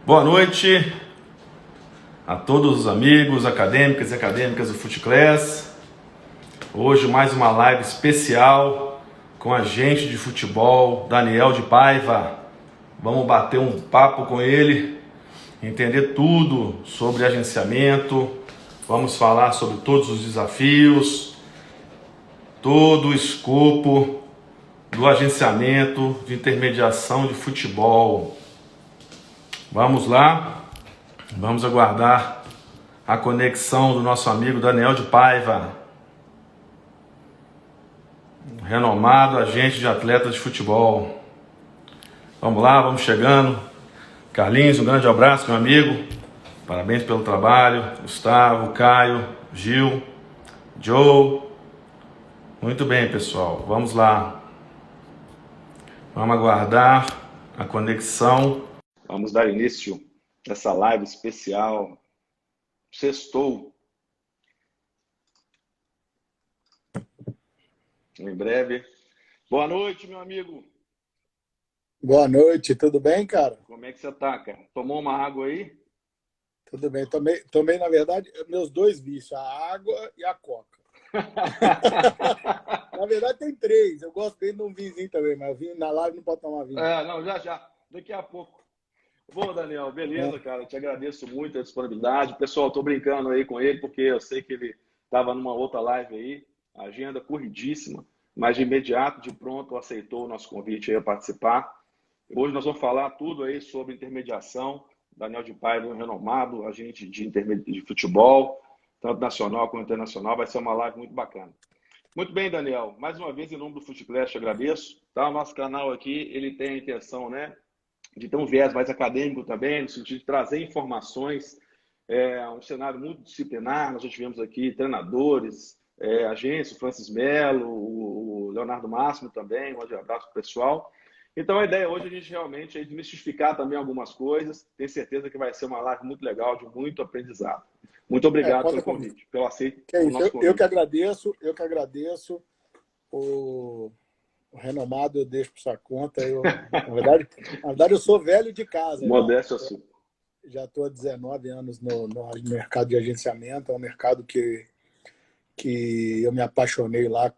Boa noite a todos os amigos, acadêmicas e acadêmicas do FuteClass. Hoje mais uma live especial com a agente de futebol, Daniel de Paiva. Vamos bater um papo com ele, entender tudo sobre agenciamento. Vamos falar sobre todos os desafios, todo o escopo do agenciamento de intermediação de futebol. Vamos lá, vamos aguardar a conexão do nosso amigo Daniel de Paiva, renomado agente de atletas de futebol. Vamos lá, vamos chegando. Carlinhos, um grande abraço, meu amigo. Parabéns pelo trabalho. Gustavo, Caio, Gil, Joe. Muito bem, pessoal. Vamos lá. Vamos aguardar a conexão. Vamos dar início a essa live especial. Sextou. Em breve. Boa noite, meu amigo. Boa noite, tudo bem, cara? Como é que você tá, cara? Tomou uma água aí? Tudo bem. Tomei, na verdade, meus dois vícios, a água e a coca. Na verdade, tem três. Eu gosto bem de um vinhozinho também, mas vinho na live não pode tomar vinho. Não, já. Daqui a pouco. Bom, Daniel, beleza, cara. Te agradeço muito a disponibilidade. Pessoal, tô brincando aí com ele, porque eu sei que ele estava numa outra live aí, agenda corridíssima, mas de imediato, de pronto, aceitou o nosso convite aí a participar. Hoje nós vamos falar tudo aí sobre intermediação. Daniel de Paiva, um renomado agente de futebol, tanto nacional como internacional. Vai ser uma live muito bacana. Muito bem, Daniel. Mais uma vez, em nome do FuteClass, te agradeço. Tá? O nosso canal aqui, ele tem a intenção, né, de ter um viés mais acadêmico também, no sentido de trazer informações, um cenário multidisciplinar. Nós já tivemos aqui treinadores, agência, o Francis Melo, o Leonardo Máximo também, um abraço para o pessoal. Então, a ideia hoje é a gente realmente desmistificar também algumas coisas. Tenho certeza que vai ser uma live muito legal, de muito aprendizado. Muito obrigado pelo convite, pelo aceito o nosso convite. Eu que agradeço. O renomado eu deixo por sua conta. Na verdade, eu sou velho de casa. Modéstia sua. Já estou há 19 anos no mercado de agenciamento. É um mercado que eu me apaixonei lá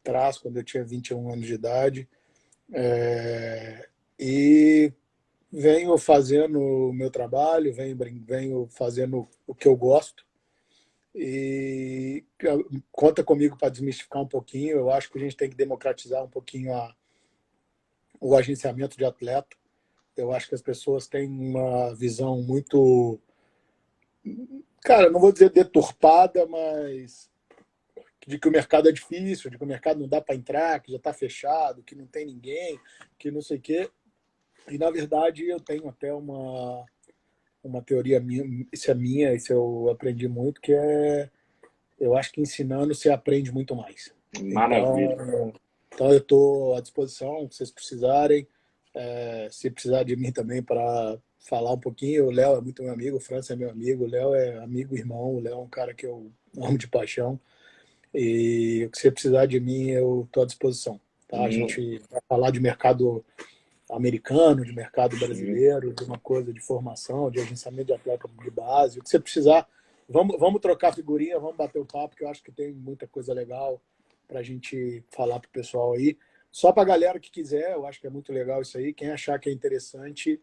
atrás, quando eu tinha 21 anos de idade. E venho fazendo o meu trabalho, venho fazendo o que eu gosto. E conta comigo para desmistificar um pouquinho. Eu acho que a gente tem que democratizar um pouquinho o agenciamento de atleta. Eu acho que as pessoas têm uma visão muito, cara, não vou dizer deturpada, mas de que o mercado é difícil, de que o mercado não dá para entrar, que já está fechado, que não tem ninguém, que não sei o quê. E, na verdade, eu tenho até uma teoria minha, isso eu aprendi muito, que eu acho que ensinando você aprende muito mais. Maravilha. Então eu estou à disposição, se vocês precisarem, se precisar de mim também para falar um pouquinho. O Léo é muito meu amigo, o França é meu amigo, o Léo é amigo, irmão, o Léo é um cara que eu amo de paixão. E o que você precisar de mim, eu estou à disposição. Tá? A gente vai falar de mercado americano, de mercado brasileiro, de uma coisa de formação, de agenciamento de atleta de base. O que você precisar, vamos trocar figurinha, vamos bater o papo, que eu acho que tem muita coisa legal para a gente falar para o pessoal aí. Só para a galera que quiser, eu acho que é muito legal isso aí. Quem achar que é interessante,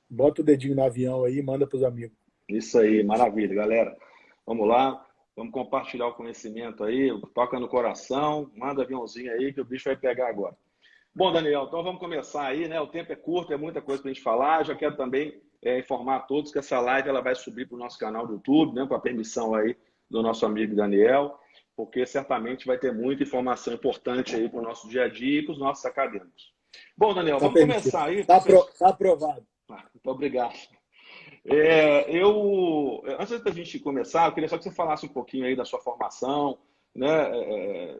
bota o dedinho no avião aí e manda para os amigos. Isso aí, maravilha, galera. Vamos lá. Vamos compartilhar o conhecimento aí, toca no coração, manda aviãozinho aí que o bicho vai pegar agora. Bom, Daniel, então vamos começar aí, né? O tempo é curto, é muita coisa para a gente falar. Já quero também informar a todos que essa live ela vai subir para o nosso canal do YouTube, né? Com a permissão aí do nosso amigo Daniel, porque certamente vai ter muita informação importante aí para o nosso dia a dia e para os nossos acadêmicos. Bom, Daniel, vamos começar aí. Está aprovado. Muito obrigado. Antes da gente começar, eu queria só que você falasse um pouquinho aí da sua formação, né?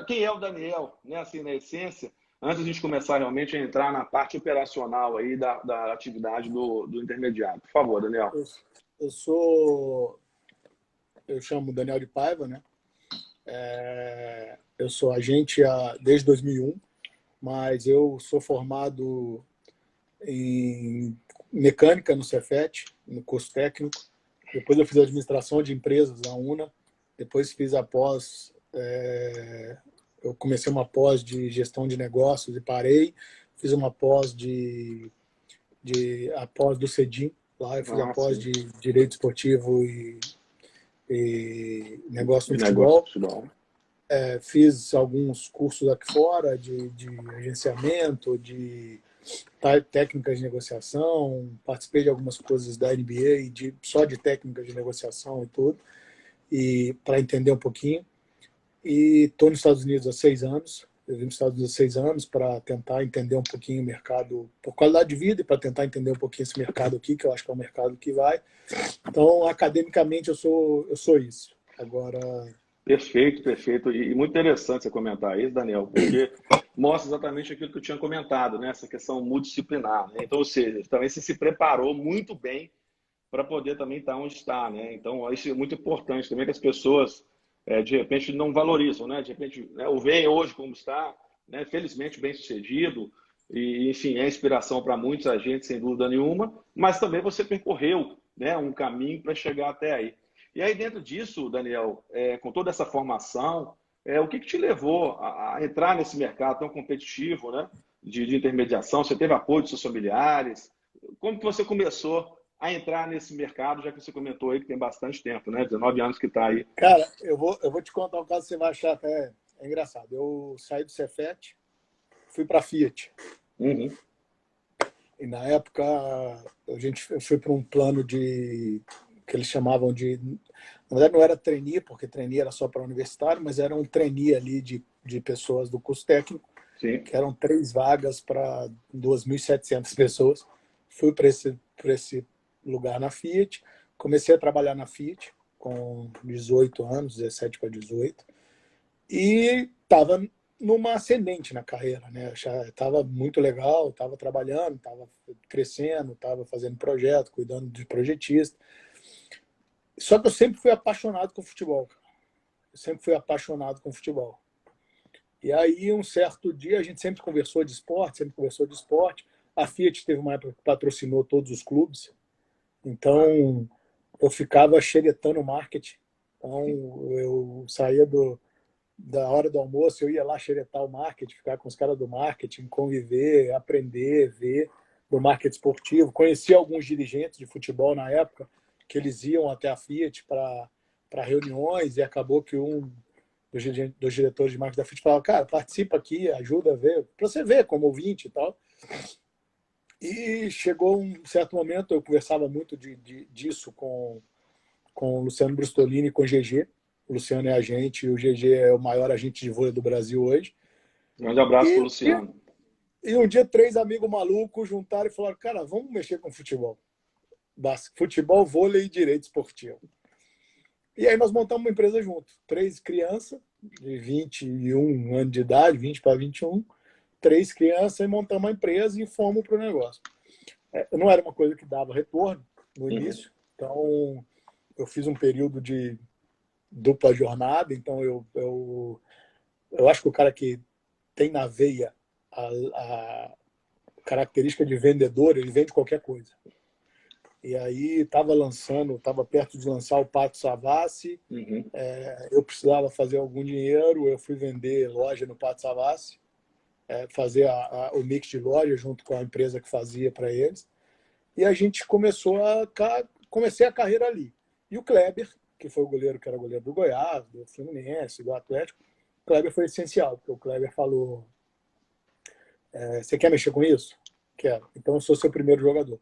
Quem é o Daniel, né? Assim, na essência, antes da gente começar realmente a entrar na parte operacional aí da atividade do intermediário. Por favor, Daniel. Eu chamo Daniel de Paiva, né? Eu sou agente desde 2001, mas eu sou formado em mecânica no Cefet, no curso técnico. Depois eu fiz administração de empresas na UNA. Depois fiz a pós... eu comecei uma pós de gestão de negócios e parei. Fiz uma pós a pós do CEDIM. Lá eu fiz a pós sim. de Direito Esportivo e Negócio no Negócio Futebol. de futebol. Fiz alguns cursos aqui fora de agenciamento, de técnicas de negociação, participei de algumas coisas da NBA, só de técnicas de negociação e tudo, e para entender um pouquinho. E estou nos Estados Unidos há 6 anos. Eu vim nos Estados Unidos há 6 anos para tentar entender um pouquinho o mercado por qualidade de vida e para tentar entender um pouquinho esse mercado aqui, que eu acho que é um mercado que vai. Então, academicamente, eu sou isso. Agora... Perfeito, perfeito. E muito interessante você comentar isso, Daniel, porque mostra exatamente aquilo que eu tinha comentado, né? Essa questão multidisciplinar, né? Então, ou seja, também você se preparou muito bem para poder também estar onde está, né? Então, isso é muito importante também que as pessoas, de repente, não valorizam, né? De repente, né, o veem hoje como está, né? Felizmente bem-sucedido, e, enfim, é inspiração para muitos agentes, sem dúvida nenhuma, mas também você percorreu, né, um caminho para chegar até aí. E aí, dentro disso, Daniel, com toda essa formação, o que te levou a entrar nesse mercado tão competitivo, né, de intermediação? Você teve apoio dos seus familiares? Como que você começou a entrar nesse mercado, já que você comentou aí que tem bastante tempo, né? 19 anos que está aí. Cara, eu vou te contar um caso que você vai achar até engraçado. Eu saí do Cefet, fui para a Fiat. Uhum. E na época, eu fui para um plano que eles chamavam de... Na verdade, não era trainee, porque trainee era só para universitário, mas era um trainee ali de pessoas do curso técnico, Sim. que eram 3 vagas para 2.700 pessoas. Fui para esse lugar na Fiat, comecei a trabalhar na Fiat com 18 anos, 17 para 18, e estava numa ascendente na carreira, né? Estava muito legal, estava trabalhando, estava crescendo, estava fazendo projeto, cuidando de projetista. Só que eu sempre fui apaixonado com futebol. Eu sempre fui apaixonado com futebol. E aí, um certo dia, a gente sempre conversou de esporte. A Fiat teve uma época que patrocinou todos os clubes. Então, eu ficava xeretando marketing. Então, eu saía da hora do almoço, eu ia lá xeretar o marketing, ficar com os caras do marketing, conviver, aprender, ver do marketing esportivo. Conheci alguns dirigentes de futebol na época, que eles iam até a Fiat para reuniões, e acabou que um dos diretores de marketing da Fiat falava: cara, participa aqui, ajuda a ver, para você ver como ouvinte e tal. E chegou um certo momento, eu conversava muito disso com o Luciano Brustolini e com o GG. O Luciano é agente e o GG é o maior agente de vôlei do Brasil hoje. Grande abraço para o Luciano. E um dia 3 amigos malucos juntaram e falaram: cara, vamos mexer com futebol. Futebol, vôlei e direito esportivo. E aí nós montamos uma empresa junto. 3 crianças de 21 anos de idade, 20 para 21, 3 crianças, e montamos uma empresa e fomos para o negócio. Não era uma coisa que dava retorno no início, então eu fiz um período de dupla jornada. Então eu acho que o cara que tem na veia a característica de vendedor, ele vende qualquer coisa. E aí estava perto de lançar o Pato Savassi. Eu precisava fazer algum dinheiro, eu fui vender loja no Pato Savassi, fazer o mix de loja junto com a empresa que fazia para eles. E a gente comecei a carreira ali. E o Kleber, que foi o goleiro, que era goleiro do Goiás, do Fluminense, do Atlético, o Kleber foi essencial, porque o Kleber falou: você quer mexer com isso? Quero. Então eu sou seu primeiro jogador.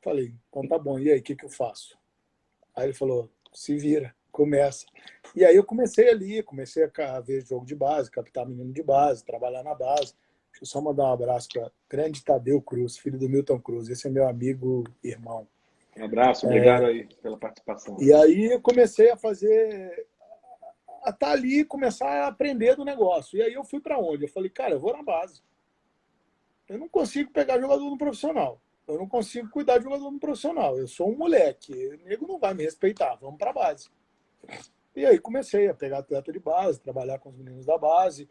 Falei: então tá bom, e aí, o que eu faço? Aí ele falou: se vira, começa. E aí eu comecei a ver jogo de base, captar menino de base, trabalhar na base. Deixa eu só mandar um abraço para grande Tadeu Cruz, filho do Milton Cruz. Esse é meu amigo, irmão. Um abraço, obrigado aí pela participação. E aí eu comecei a estar ali, começar a aprender do negócio. E aí eu fui para onde? Eu falei: cara, eu vou na base. Eu não consigo pegar jogador no profissional. Eu não consigo cuidar de jogador no profissional. Eu sou um moleque. O nego não vai me respeitar. Vamos para a base. E aí comecei a pegar atleta de base, trabalhar com os meninos da base.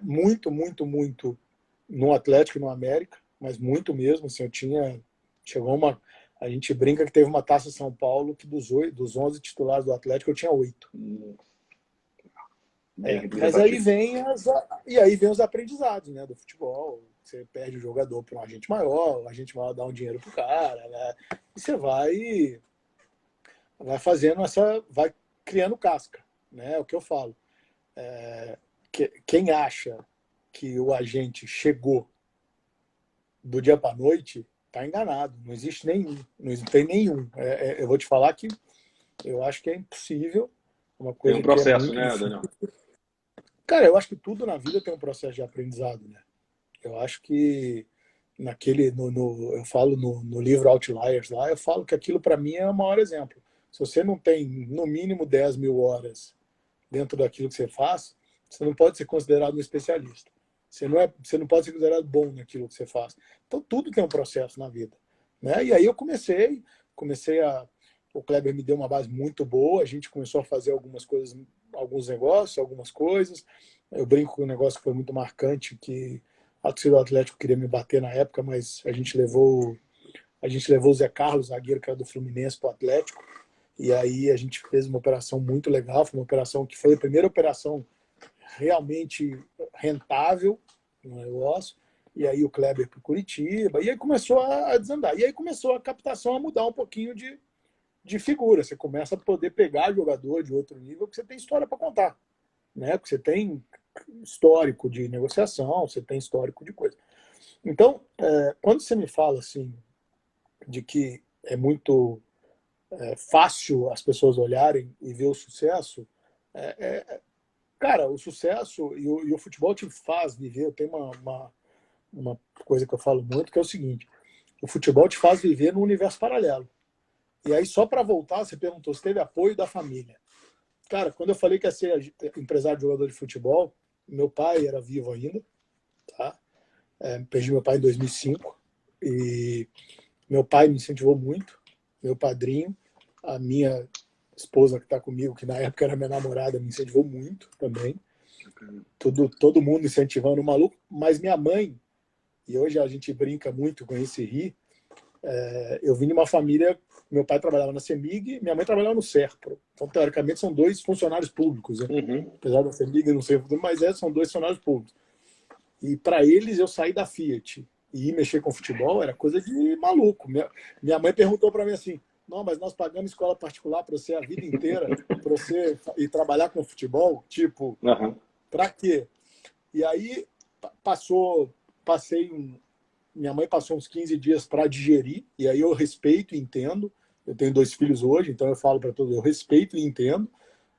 Muito, muito, muito no Atlético e no América. mas muito mesmo. Assim, chegou a gente brinca que teve uma Taça São Paulo que dos 11 titulares do Atlético eu tinha 8. Bem Mas aí representativo. vem os aprendizados, né, do futebol. Você perde o jogador para um agente maior, o agente maior dá um dinheiro pro cara, né? E você vai fazendo vai criando casca, né? É o que eu falo. Quem acha que o agente chegou do dia para a noite está enganado. Não existe nenhum, não tem nenhum. Eu vou te falar que eu acho que é impossível, uma Tem um coisa que é processo, muito né, difícil. Daniel? Cara, eu acho que tudo na vida tem um processo de aprendizado, né? Eu acho que eu falo no livro Outliers lá, eu falo que aquilo para mim é o maior exemplo. Se você não tem no mínimo 10 mil horas dentro daquilo que você faz, você não pode ser considerado um especialista. Você não pode ser considerado bom naquilo que você faz. Então tudo tem um processo na vida, né? E aí eu comecei o Kleber me deu uma base muito boa, a gente começou a fazer algumas coisas, alguns negócios, algumas coisas. Eu brinco com um negócio que foi muito marcante, que a torcida do Atlético queria me bater na época, mas a gente levou o Zé Carlos, zagueiro que era do Fluminense, para o Atlético. E aí a gente fez uma operação muito legal, foi uma operação que foi a primeira operação realmente rentável no negócio. E aí o Kleber para o Curitiba, e aí começou a desandar. E aí começou a captação a mudar um pouquinho de figura. Você começa a poder pegar jogador de outro nível, porque você tem história para contar, né? Porque você tem histórico de negociação, você tem histórico de coisa. Então, quando você me fala assim de que é muito fácil as pessoas olharem e ver o sucesso, cara, o sucesso e o futebol te faz viver. Eu tenho uma coisa que eu falo muito, que é o seguinte: o futebol te faz viver num universo paralelo. E aí, só para voltar, você perguntou se teve apoio da família. Cara, quando eu falei que ia ser empresário de jogador de futebol, meu pai era vivo ainda, tá? Perdi meu pai em 2005 e meu pai me incentivou muito, meu padrinho, a minha esposa que está comigo, que na época era minha namorada, me incentivou muito também. Todo mundo incentivando o maluco, mas minha mãe, e hoje a gente brinca muito com esse ri, eu vim de uma família, meu pai trabalhava na CEMIG, minha mãe trabalhava no SERPRO. Então, teoricamente, são dois funcionários públicos, né? Uhum. Apesar da CEMIG não ser, mas são dois funcionários públicos. E para eles, eu sair da Fiat e ir mexer com futebol era coisa de maluco. Minha mãe perguntou para mim assim: não, mas nós pagamos escola particular para você a vida inteira, para você ir trabalhar com futebol? Tipo, Uhum. para quê? E aí minha mãe passou uns 15 dias para digerir, e aí eu respeito e entendo. Eu tenho 2 filhos hoje, então eu falo para todos, eu respeito e entendo,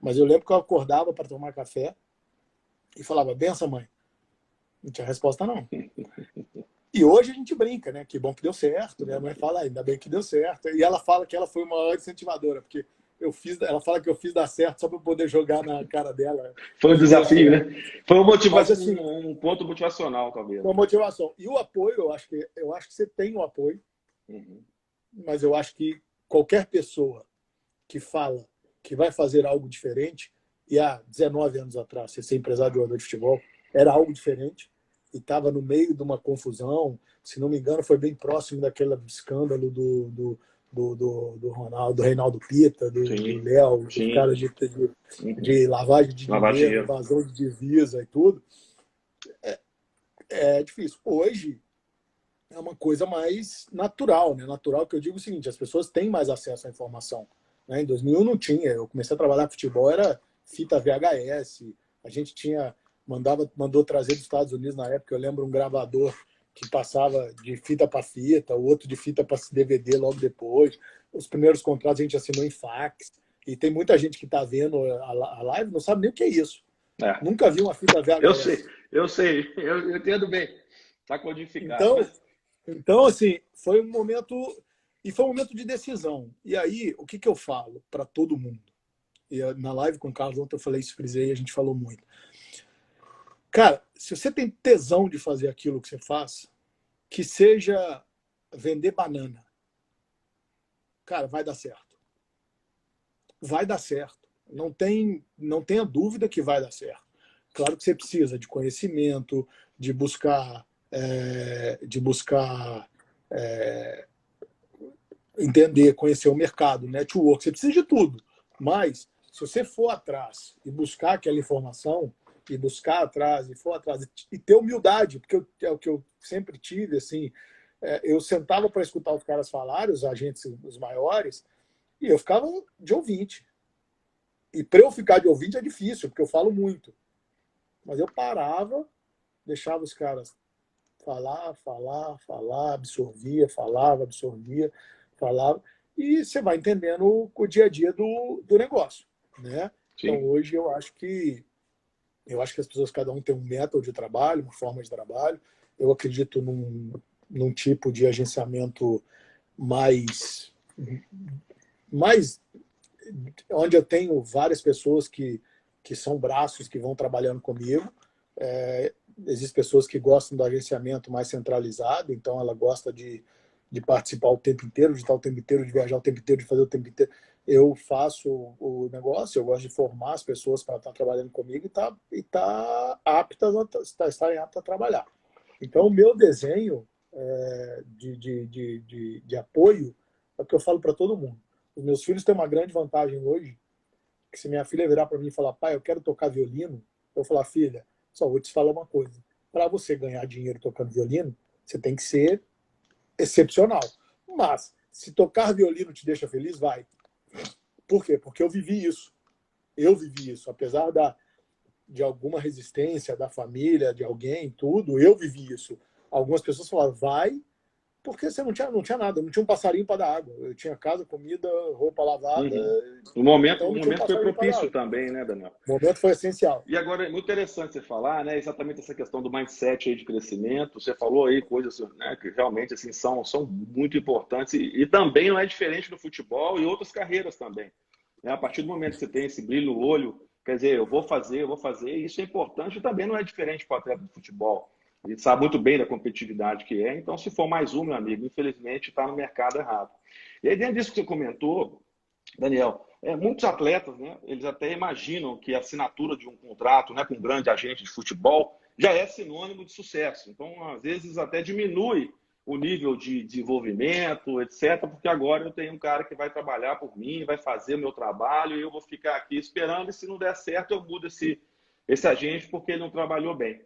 mas eu lembro que eu acordava para tomar café e falava: benção, mãe. Não tinha resposta, não. E hoje a gente brinca, né? Que bom que deu certo, né? A mãe fala: ainda bem que deu certo. E ela fala que ela foi uma maior incentivadora, porque ela fala que eu fiz dar certo só para poder jogar na cara dela Foi um que deu desafio, certo. né? Foi Mas assim, um ponto motivacional, talvez. uma motivação. E o apoio, eu acho que você tem o apoio, Uhum. mas eu acho que qualquer pessoa que fala que vai fazer algo diferente, e há 19 anos atrás, você ser empresário de jogador de futebol, era algo diferente, e estava no meio de uma confusão, se não me engano, foi bem próximo daquele escândalo do Ronaldo, do Reinaldo Pita, do Sim, Léo, dos sim. caras Uhum. de lavagem de Lavar dinheiro, dinheiro. evasão de divisa e tudo. É difícil. Hoje, é uma coisa mais natural, né? Natural que eu digo o seguinte: as pessoas têm mais acesso à informação. Né? Em 2001 não tinha. Eu comecei a trabalhar com futebol, era fita VHS. A gente mandou trazer dos Estados Unidos na época. Eu lembro um gravador que passava de fita para fita, o outro de fita para DVD logo depois. Os primeiros contratos a gente assinou em fax. E tem muita gente que está vendo a live não sabe nem o que é isso. É. Nunca viu uma fita Eu sei, VHS. eu entendo bem. Está codificado. Então, Então, assim, foi um momento. E foi um momento de decisão. E aí, o que, que eu falo para todo mundo? E na live com o Carlos, ontem eu falei isso, frisei, a gente falou muito. Cara, se você tem tesão de fazer aquilo que você faz, que seja vender banana, cara, vai dar certo. Vai dar certo. Não tenha dúvida que vai dar certo. Claro que você precisa de conhecimento, de buscar de buscar entender, conhecer o mercado, network. Você precisa de tudo. Mas, se você for atrás e buscar aquela informação, e buscar atrás, e for atrás, e ter humildade, porque é o que eu sempre tive, assim, eu sentava para escutar os caras falarem, os agentes, os maiores, e eu ficava de ouvinte. E para eu ficar de ouvinte é difícil, porque eu falo muito. Mas eu parava, deixava os caras falar, absorvia, falava, absorvia, falava, e você vai entendendo o dia a dia do negócio, né? Então, Sim. hoje eu acho que as pessoas, cada um tem um método de trabalho, uma forma de trabalho. Eu acredito num tipo de agenciamento mais onde eu tenho várias pessoas que são braços que vão trabalhando comigo. Existem pessoas que gostam do agenciamento mais centralizado, então ela gosta de participar o tempo inteiro, de estar o tempo inteiro, de viajar o tempo inteiro, de fazer o tempo inteiro. Eu faço o negócio, eu gosto de formar as pessoas para estar trabalhando comigo e estarem aptas a trabalhar. Então, o meu desenho de apoio é o que eu falo para todo mundo. Os meus filhos têm uma grande vantagem hoje, que se minha filha virar para mim e falar, pai, eu quero tocar violino, eu vou falar, filha, só vou te falar uma coisa. Para você ganhar dinheiro tocando violino, você tem que ser excepcional. Mas, se tocar violino te deixa feliz, vai. Por quê? Porque eu vivi isso. Eu vivi isso. Apesar de alguma resistência da família, de alguém, tudo, eu vivi isso. Algumas pessoas falaram, vai, porque você não tinha nada, não tinha um passarinho para dar água. Eu tinha casa, comida, roupa lavada. Uhum. Então O não tinha um momento foi passarinho para dar propício água. também, né, Daniel? O momento foi essencial. E agora é muito interessante você falar, né, exatamente essa questão do mindset aí de crescimento. Você falou aí coisas, né, que realmente assim são muito importantes e também não é diferente do futebol e outras carreiras também. Né? A partir do momento que você tem esse brilho no olho, quer dizer, eu vou fazer, isso é importante e também não é diferente para o atleta de futebol. Ele sabe muito bem da competitividade que é, então se for mais um, meu amigo, infelizmente está no mercado errado. E aí dentro disso que você comentou, Daniel, muitos atletas, né, eles até imaginam que a assinatura de um contrato, né, com um grande agente de futebol já é sinônimo de sucesso. Então, às vezes, até diminui o nível de desenvolvimento, etc., porque agora eu tenho um cara que vai trabalhar por mim, vai fazer o meu trabalho e eu vou ficar aqui esperando e se não der certo eu mudo esse agente porque ele não trabalhou bem.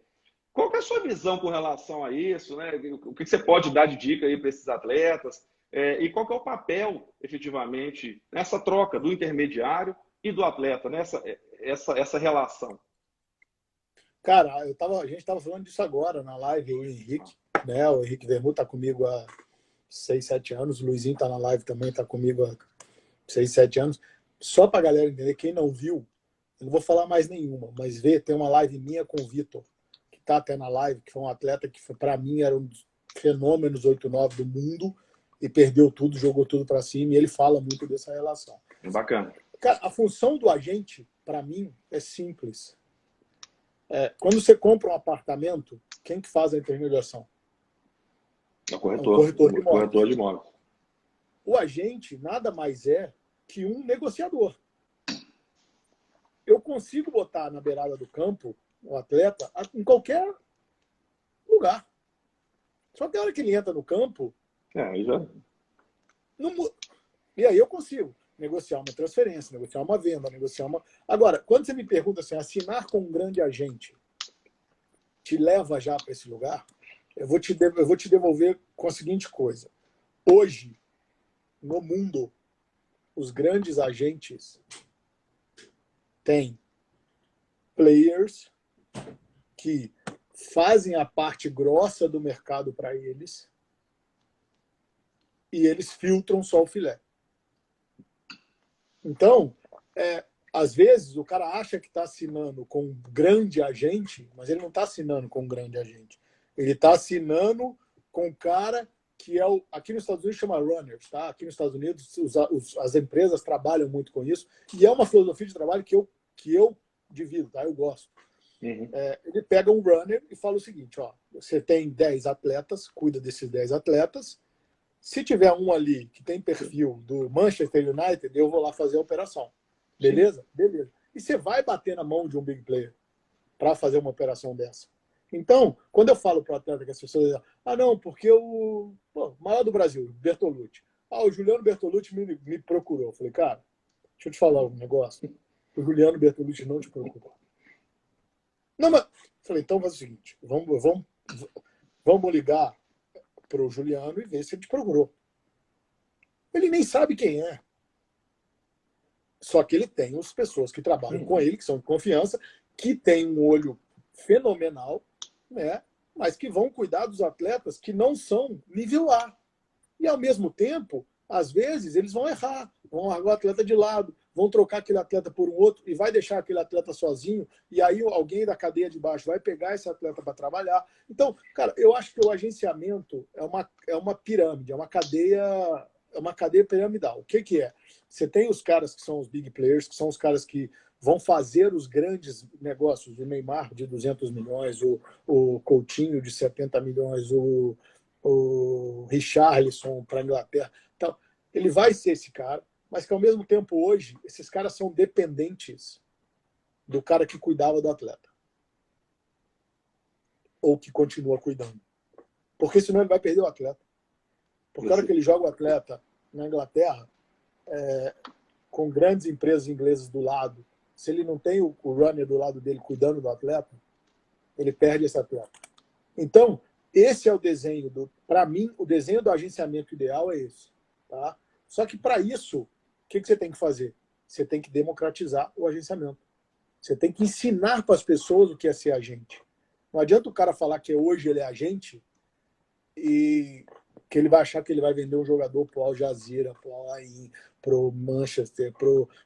Qual que é a sua visão com relação a isso, né? O que você pode dar de dica aí para esses atletas? E qual que é o papel, efetivamente, nessa troca do intermediário e do atleta, nessa essa relação? Cara, a gente estava falando disso agora na live, o Henrique, né? O Henrique Vermut está comigo há 6, 7 anos, o Luizinho está na live também, está comigo há 6, 7 anos. Só para a galera entender, quem não viu, eu não vou falar mais nenhuma, mas tem uma live minha com o Vitor, que está até na live, que foi um atleta que, para mim, era um dos fenômenos 8-9 do mundo e perdeu tudo, jogou tudo para cima, e ele fala muito dessa relação. Bacana. Cara, a função do agente, para mim, é simples. Quando você compra um apartamento, quem que faz a intermediação? É o É um corretor de imóveis. O agente nada mais é que um negociador. Eu consigo botar na beirada do campo o atleta em qualquer lugar. Só que a hora que ele entra no campo, Já... e aí eu consigo negociar uma transferência, negociar uma venda, negociar uma... Agora, quando você me pergunta assim, assinar com um grande agente te leva já para esse lugar, eu vou te devolver com a seguinte coisa. Hoje, no mundo, os grandes agentes têm players que fazem a parte grossa do mercado para eles e eles filtram só o filé. Então, às vezes, o cara acha que está assinando com um grande agente, mas ele não está assinando com um grande agente. Ele está assinando com um cara que aqui nos Estados Unidos chama runners, tá? Aqui nos Estados Unidos as empresas trabalham muito com isso e é uma filosofia de trabalho que eu divido, tá? Eu gosto. Uhum. Ele pega um runner e fala o seguinte, ó, você tem 10 atletas, cuida desses 10 atletas, se tiver um ali que tem perfil do Manchester United, eu vou lá fazer a operação. Beleza? Sim. Beleza. E você vai bater na mão de um big player para fazer uma operação dessa. Então, quando eu falo para o atleta que as pessoas dizem, não, porque o maior do Brasil, Bertolucci. O Juliano Bertolucci me procurou. Eu falei, cara, deixa eu te falar um negócio. O Juliano Bertolucci não te procurou. Não, mas. Falei, então faz o seguinte: vamos ligar para o Juliano e ver se ele te procurou. Ele nem sabe quem é. Só que ele tem as pessoas que trabalham com ele, que são de confiança, que tem um olho fenomenal, né? Mas que vão cuidar dos atletas que não são nível A. E, ao mesmo tempo, às vezes, eles vão errar, vão largar o atleta de lado, vão trocar aquele atleta por um outro e vai deixar aquele atleta sozinho, e aí alguém da cadeia de baixo vai pegar esse atleta para trabalhar. Então, cara, eu acho que o agenciamento é uma pirâmide, é uma cadeia piramidal. O que, que é? Você tem os caras que são os big players, que são os caras que vão fazer os grandes negócios, o Neymar de 200 milhões, o Coutinho de 70 milhões, o Richarlison para a Inglaterra. Então, ele vai ser esse cara, mas que ao mesmo tempo hoje, esses caras são dependentes do cara que cuidava do atleta. Ou que continua cuidando. Porque senão ele vai perder o atleta. Porque a hora que ele joga o atleta na Inglaterra, com grandes empresas inglesas do lado, se ele não tem o runner do lado dele cuidando do atleta, ele perde esse atleta. Então, esse é o desenho. Para mim, o desenho do agenciamento ideal é esse. Tá? Só que para isso, o que você tem que fazer? Você tem que democratizar o agenciamento. Você tem que ensinar para as pessoas o que é ser agente. Não adianta o cara falar que hoje ele é agente e que ele vai achar que ele vai vender um jogador pro Al Jazeera, pro Al Ain, pro Manchester,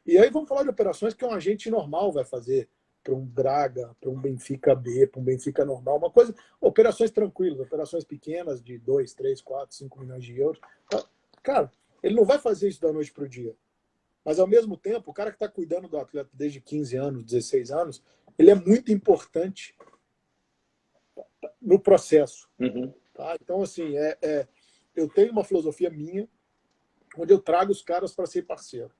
E aí vamos falar de operações que um agente normal vai fazer, para um Braga, para um Benfica B, para um Benfica normal, uma coisa, operações tranquilas, operações pequenas de 2, 3, 4, 5 milhões de euros. Cara, ele não vai fazer isso da noite para o dia. Mas, ao mesmo tempo, o cara que está cuidando do atleta desde 15 anos, 16 anos, ele é muito importante no processo. Uhum. Tá? Então, assim, eu tenho uma filosofia minha, onde eu trago os caras para ser parceiro.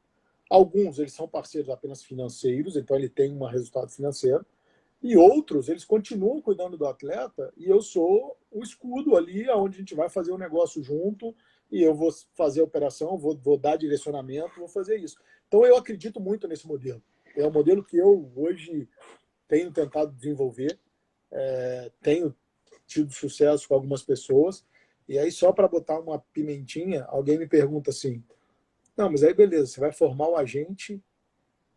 Alguns, eles são parceiros apenas financeiros, então ele tem um resultado financeiro. E outros, eles continuam cuidando do atleta e eu sou o escudo ali, onde a gente vai fazer um negócio junto e eu vou fazer a operação, vou dar direcionamento, vou fazer isso. Então, eu acredito muito nesse modelo. É um modelo que eu, hoje, tenho tentado desenvolver, tenho tido sucesso com algumas pessoas. E aí, só para botar uma pimentinha, alguém me pergunta assim, não, mas aí beleza, você vai formar o agente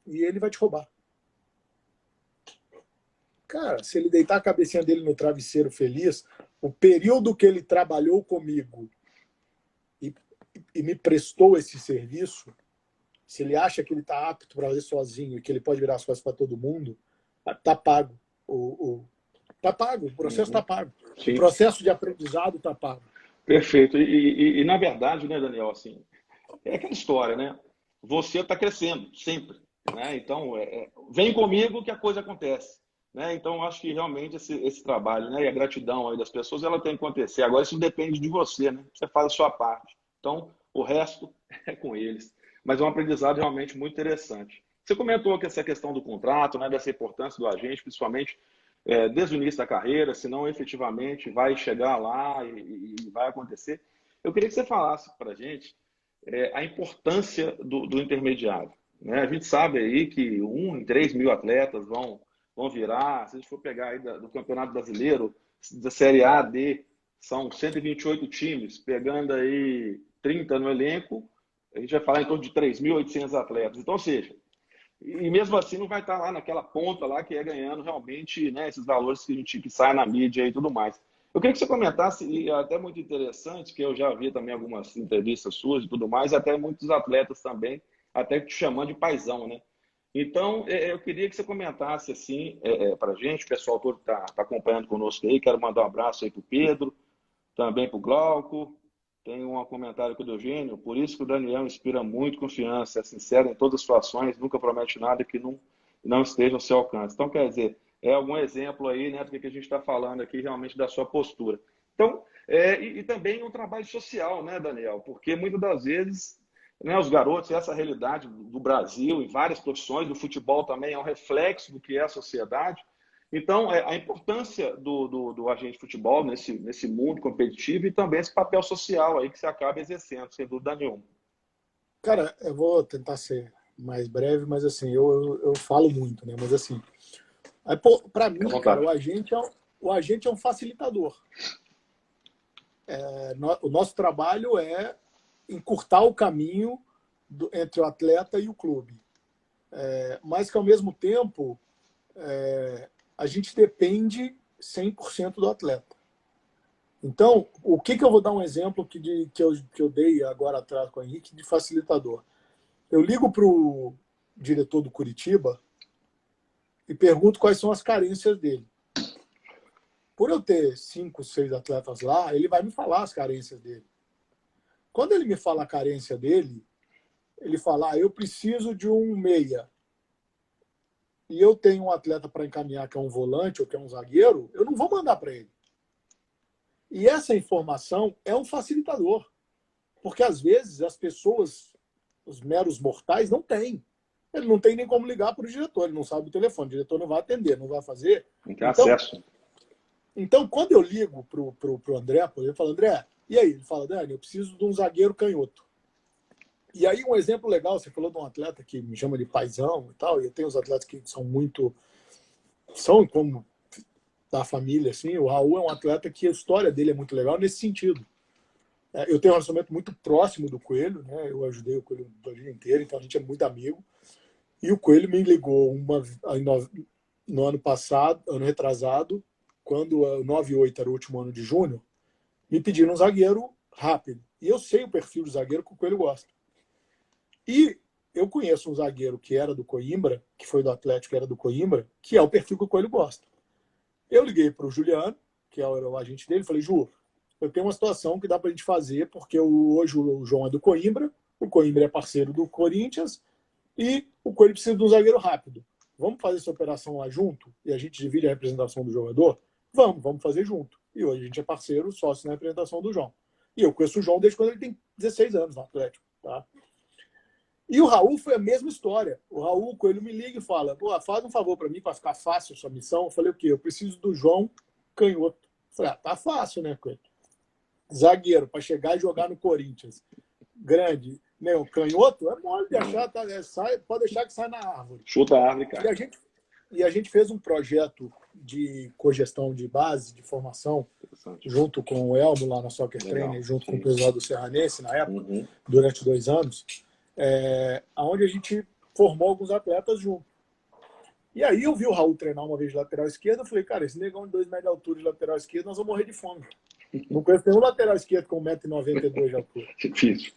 e ele vai te roubar. Cara, se ele deitar a cabecinha dele no travesseiro feliz, o período que ele trabalhou comigo e me prestou esse serviço, se ele acha que ele está apto para fazer sozinho e que ele pode virar as costas para todo mundo, está pago. Tá pago, o processo está pago. Sim. O processo de aprendizado está pago. Perfeito. E na verdade, né, Daniel, assim, é aquela história, né? Você está crescendo sempre, né? Então, vem comigo que a coisa acontece. Né? Então, acho que realmente esse trabalho, né, e a gratidão aí das pessoas, ela tem que acontecer. Agora, isso depende de você, né? Você faz a sua parte. Então, o resto é com eles. Mas é um aprendizado realmente muito interessante. Você comentou que essa questão do contrato, né, dessa importância do agente, principalmente desde o início da carreira, senão efetivamente vai chegar lá e vai acontecer. Eu queria que você falasse para a gente a importância do intermediário. Né? A gente sabe aí que 1 em 3 mil atletas vão virar, se a gente for pegar aí do Campeonato Brasileiro, da Série A, D, são 128 times, pegando aí 30 no elenco, a gente vai falar em torno de 3.800 atletas. Então, ou seja, e mesmo assim não vai estar lá naquela ponta lá que é ganhando realmente, né, esses valores que saem na mídia e tudo mais. Eu queria que você comentasse, e é até muito interessante, que eu já vi também algumas entrevistas suas e tudo mais, e até muitos atletas também, até te chamando de paizão, né? Então, eu queria que você comentasse assim para a gente, o pessoal todo está acompanhando conosco aí, quero mandar um abraço aí para o Pedro, também para o Glauco, tem um comentário aqui do Eugênio, por isso que o Daniel inspira muito confiança, é sincero em todas as situações, nunca promete nada que não esteja ao seu alcance. Então, quer dizer, é algum exemplo aí, né, do que a gente está falando aqui realmente da sua postura. Então, e também um trabalho social, né, Daniel? Porque muitas das vezes, né, os garotos, essa realidade do Brasil, em várias profissões, do futebol também é um reflexo do que é a sociedade. Então, a importância do agente de futebol nesse mundo competitivo e também esse papel social aí que você acaba exercendo, sem dúvida nenhuma. Cara, eu vou tentar ser mais breve, mas assim, eu falo muito, né? Mas assim, para Fica à mim, cara, vontade. o agente é um facilitador. O nosso trabalho é encurtar o caminho entre o atleta e o clube. Mas que, ao mesmo tempo, a gente depende 100% do atleta. Então, o que eu vou dar um exemplo que eu dei agora atrás com o Henrique de facilitador. Eu ligo para o diretor do Curitiba e pergunto quais são as carências dele. Por eu ter 5, 6 atletas lá, ele vai me falar as carências dele. Quando ele me fala a carência dele, ele fala, eu preciso de um meia. E eu tenho um atleta para encaminhar que é um volante ou que é um zagueiro, eu não vou mandar para ele. E essa informação é um facilitador. Porque, às vezes, as pessoas, os meros mortais, não têm. Ele não tem nem como ligar para o diretor, ele não sabe o telefone, o diretor não vai atender, não vai fazer. Não tem acesso. Então, quando eu ligo pro André, eu falo, André, e aí? Ele fala, Dani, eu preciso de um zagueiro canhoto. E aí, um exemplo legal, você falou de um atleta que me chama de paizão e tal, e eu tenho os atletas que são como da família, assim. O Raul é um atleta que a história dele é muito legal nesse sentido. Eu tenho um relacionamento muito próximo do Coelho, né? Eu ajudei o Coelho a vida inteira, então a gente é muito amigo. E o Coelho me ligou no ano passado, ano retrasado, quando o 9-8 era o último ano de junho, me pediram um zagueiro rápido. E eu sei o perfil do zagueiro que o Coelho gosta. E eu conheço um zagueiro que era do Coimbra, que foi do Atlético, que era do Coimbra, que é o perfil que o Coelho gosta. Eu liguei para o Juliano, que era o agente dele, e falei, Ju, eu tenho uma situação que dá para a gente fazer, porque hoje o João é do Coimbra, o Coimbra é parceiro do Corinthians, e o Coelho precisa de um zagueiro rápido. Vamos fazer essa operação lá junto e a gente divide a representação do jogador? Vamos fazer junto. E hoje a gente é parceiro, sócio na representação do João. E eu conheço o João desde quando ele tem 16 anos no Atlético. Tá? E o Raul foi a mesma história. O Raul, o Coelho me liga e fala, faz um favor para mim, para ficar fácil a sua missão. Eu falei, o quê? Eu preciso do João canhoto. Eu falei, tá fácil, né, Coelho? Zagueiro, para chegar e jogar no Corinthians. Grande. Meu, canhoto é mole de achar, tá? Pode deixar que sai na árvore. Chuta a árvore, cara. E a gente fez um projeto de cogestão de base, de formação, junto com o Elmo lá na Soccer Trainer, junto com o pessoal do Serranense na época, durante 2 anos, onde a gente formou alguns atletas junto. E aí eu vi o Raul treinar uma vez de lateral esquerdo, eu falei, cara, esse negão de 2 metros de altura de lateral esquerdo, nós vamos morrer de fome. Não conheço nenhum lateral esquerdo com 1,92 m de altura. Difícil.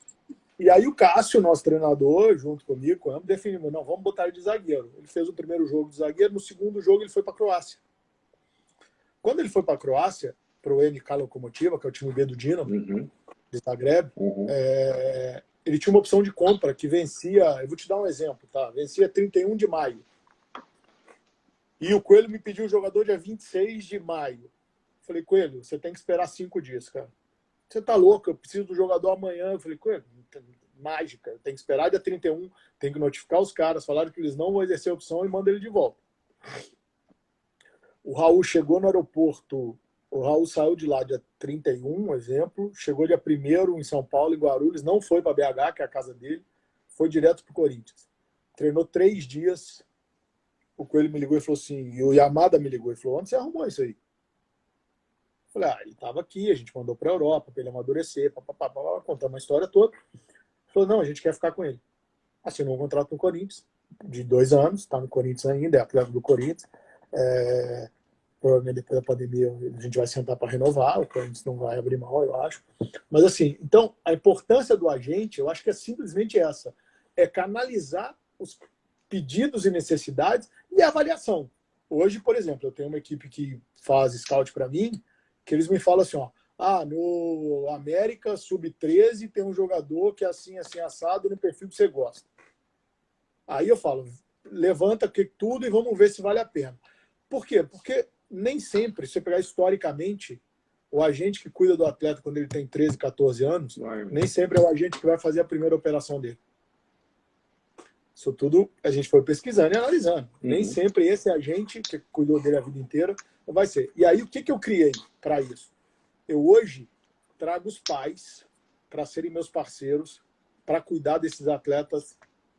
E aí o Cássio, nosso treinador, junto comigo, definimos, não, vamos botar ele de zagueiro. Ele fez o primeiro jogo de zagueiro, no segundo jogo ele foi para a Croácia. Quando ele foi para a Croácia, para o NK Lokomotiva, que é o time B do Dinamo, de Zagreb, ele tinha uma opção de compra que vencia, eu vou te dar um exemplo, tá? Vencia 31 de maio. E o Coelho me pediu o jogador dia 26 de maio. Falei, Coelho, você tem que esperar 5 dias, cara. Você tá louco, eu preciso do jogador amanhã. Eu falei, Coelho, mágica, eu tenho que esperar dia 31, tem que notificar os caras, falaram que eles não vão exercer a opção e manda ele de volta. O Raul chegou no aeroporto, o Raul saiu de lá dia 31, exemplo, chegou dia 1º em São Paulo, em Guarulhos, não foi para BH, que é a casa dele, foi direto pro Corinthians. Treinou 3 dias, o Coelho me ligou e falou assim, e o Yamada me ligou e falou, onde você arrumou isso aí? Eu falei, ele estava aqui, a gente mandou para a Europa para ele amadurecer, contar uma história toda. Ele falou, não, a gente quer ficar com ele. Assinou um contrato no Corinthians, de 2 anos, está no Corinthians ainda, é atleta do Corinthians. Provavelmente depois da pandemia a gente vai sentar para renovar, o Corinthians não vai abrir mão, eu acho. Mas assim, então, a importância do agente, eu acho que é simplesmente essa, é canalizar os pedidos e necessidades e a avaliação. Hoje, por exemplo, eu tenho uma equipe que faz scout para mim, que eles me falam assim, no América Sub-13 tem um jogador que é assim, assim, assado, no perfil que você gosta. Aí eu falo, levanta tudo e vamos ver se vale a pena. Por quê? Porque nem sempre, se você pegar historicamente, o agente que cuida do atleta quando ele tem 13, 14 anos, nem sempre é o agente que vai fazer a primeira operação dele. Isso tudo a gente foi pesquisando e analisando. Nem Uhum. sempre esse agente que cuidou dele a vida inteira vai ser. E aí, o que eu criei para isso? Eu hoje trago os pais para serem meus parceiros para cuidar desses atletas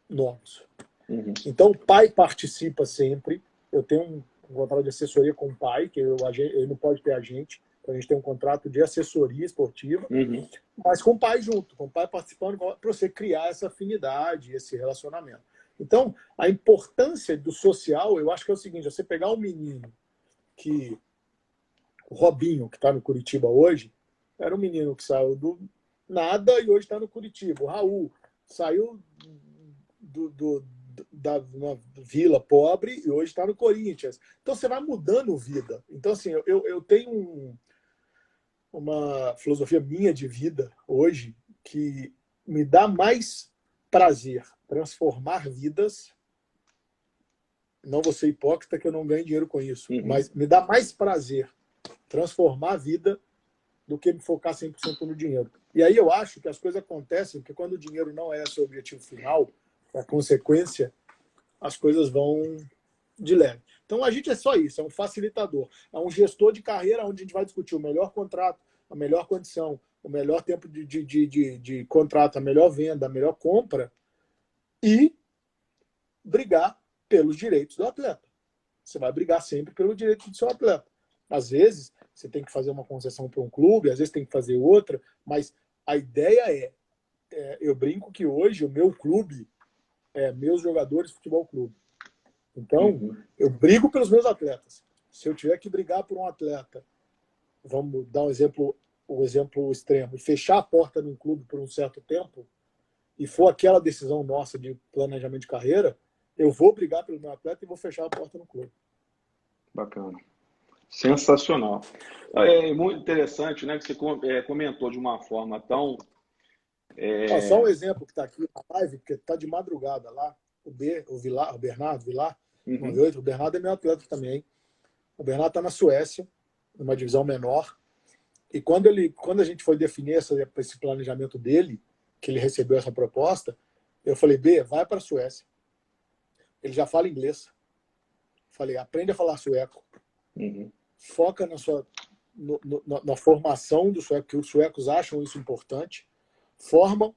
novos. Uhum. Então, o pai participa sempre. Eu tenho um contrato de assessoria com o pai, que ele não pode ter agente. Então, a gente tem um contrato de assessoria esportiva, Uhum. mas com o pai junto, com o pai participando, para você criar essa afinidade, esse relacionamento. Então, a importância do social, eu acho que é o seguinte: você pegar um menino que... O Robinho, que está no Curitiba hoje, era um menino que saiu do nada e hoje está no Curitiba. O Raul saiu da uma vila pobre e hoje está no Corinthians. Então você vai mudando vida. Então, assim, eu tenho uma filosofia minha de vida hoje que me dá mais prazer transformar vidas. Não vou ser hipócrita que eu não ganho dinheiro com isso, mas me dá mais prazer transformar a vida do que me focar 100% no dinheiro. E aí eu acho que as coisas acontecem porque quando o dinheiro não é seu objetivo final, a consequência, as coisas vão de leve. Então a gente é só isso, é um facilitador, é um gestor de carreira onde a gente vai discutir o melhor contrato, a melhor condição, o melhor tempo de contrato, a melhor venda, a melhor compra e brigar pelos direitos do atleta. Você vai brigar sempre pelo direito do seu atleta. Às vezes, você tem que fazer uma concessão para um clube, às vezes tem que fazer outra, mas a ideia eu brinco que hoje o meu clube é meus jogadores de futebol clube. Então, eu brigo pelos meus atletas. Se eu tiver que brigar por um atleta, vamos dar um exemplo extremo, e fechar a porta num clube por um certo tempo, e for aquela decisão nossa de planejamento de carreira, eu vou brigar pelo meu atleta e vou fechar a porta no clube. Bacana. Sensacional. É muito interessante, né, que você comentou de uma forma tão... Só um exemplo que está aqui na live, porque está de madrugada lá, o Bernardo Vilar, 98, o Bernardo é meu atleta também. O Bernardo está na Suécia, numa divisão menor, e quando a gente foi definir esse planejamento dele, que ele recebeu essa proposta, eu falei, B, vai para a Suécia. Ele já fala inglês. Falei, aprende a falar sueco. Foca na formação do sueco, que os suecos acham isso importante. Formam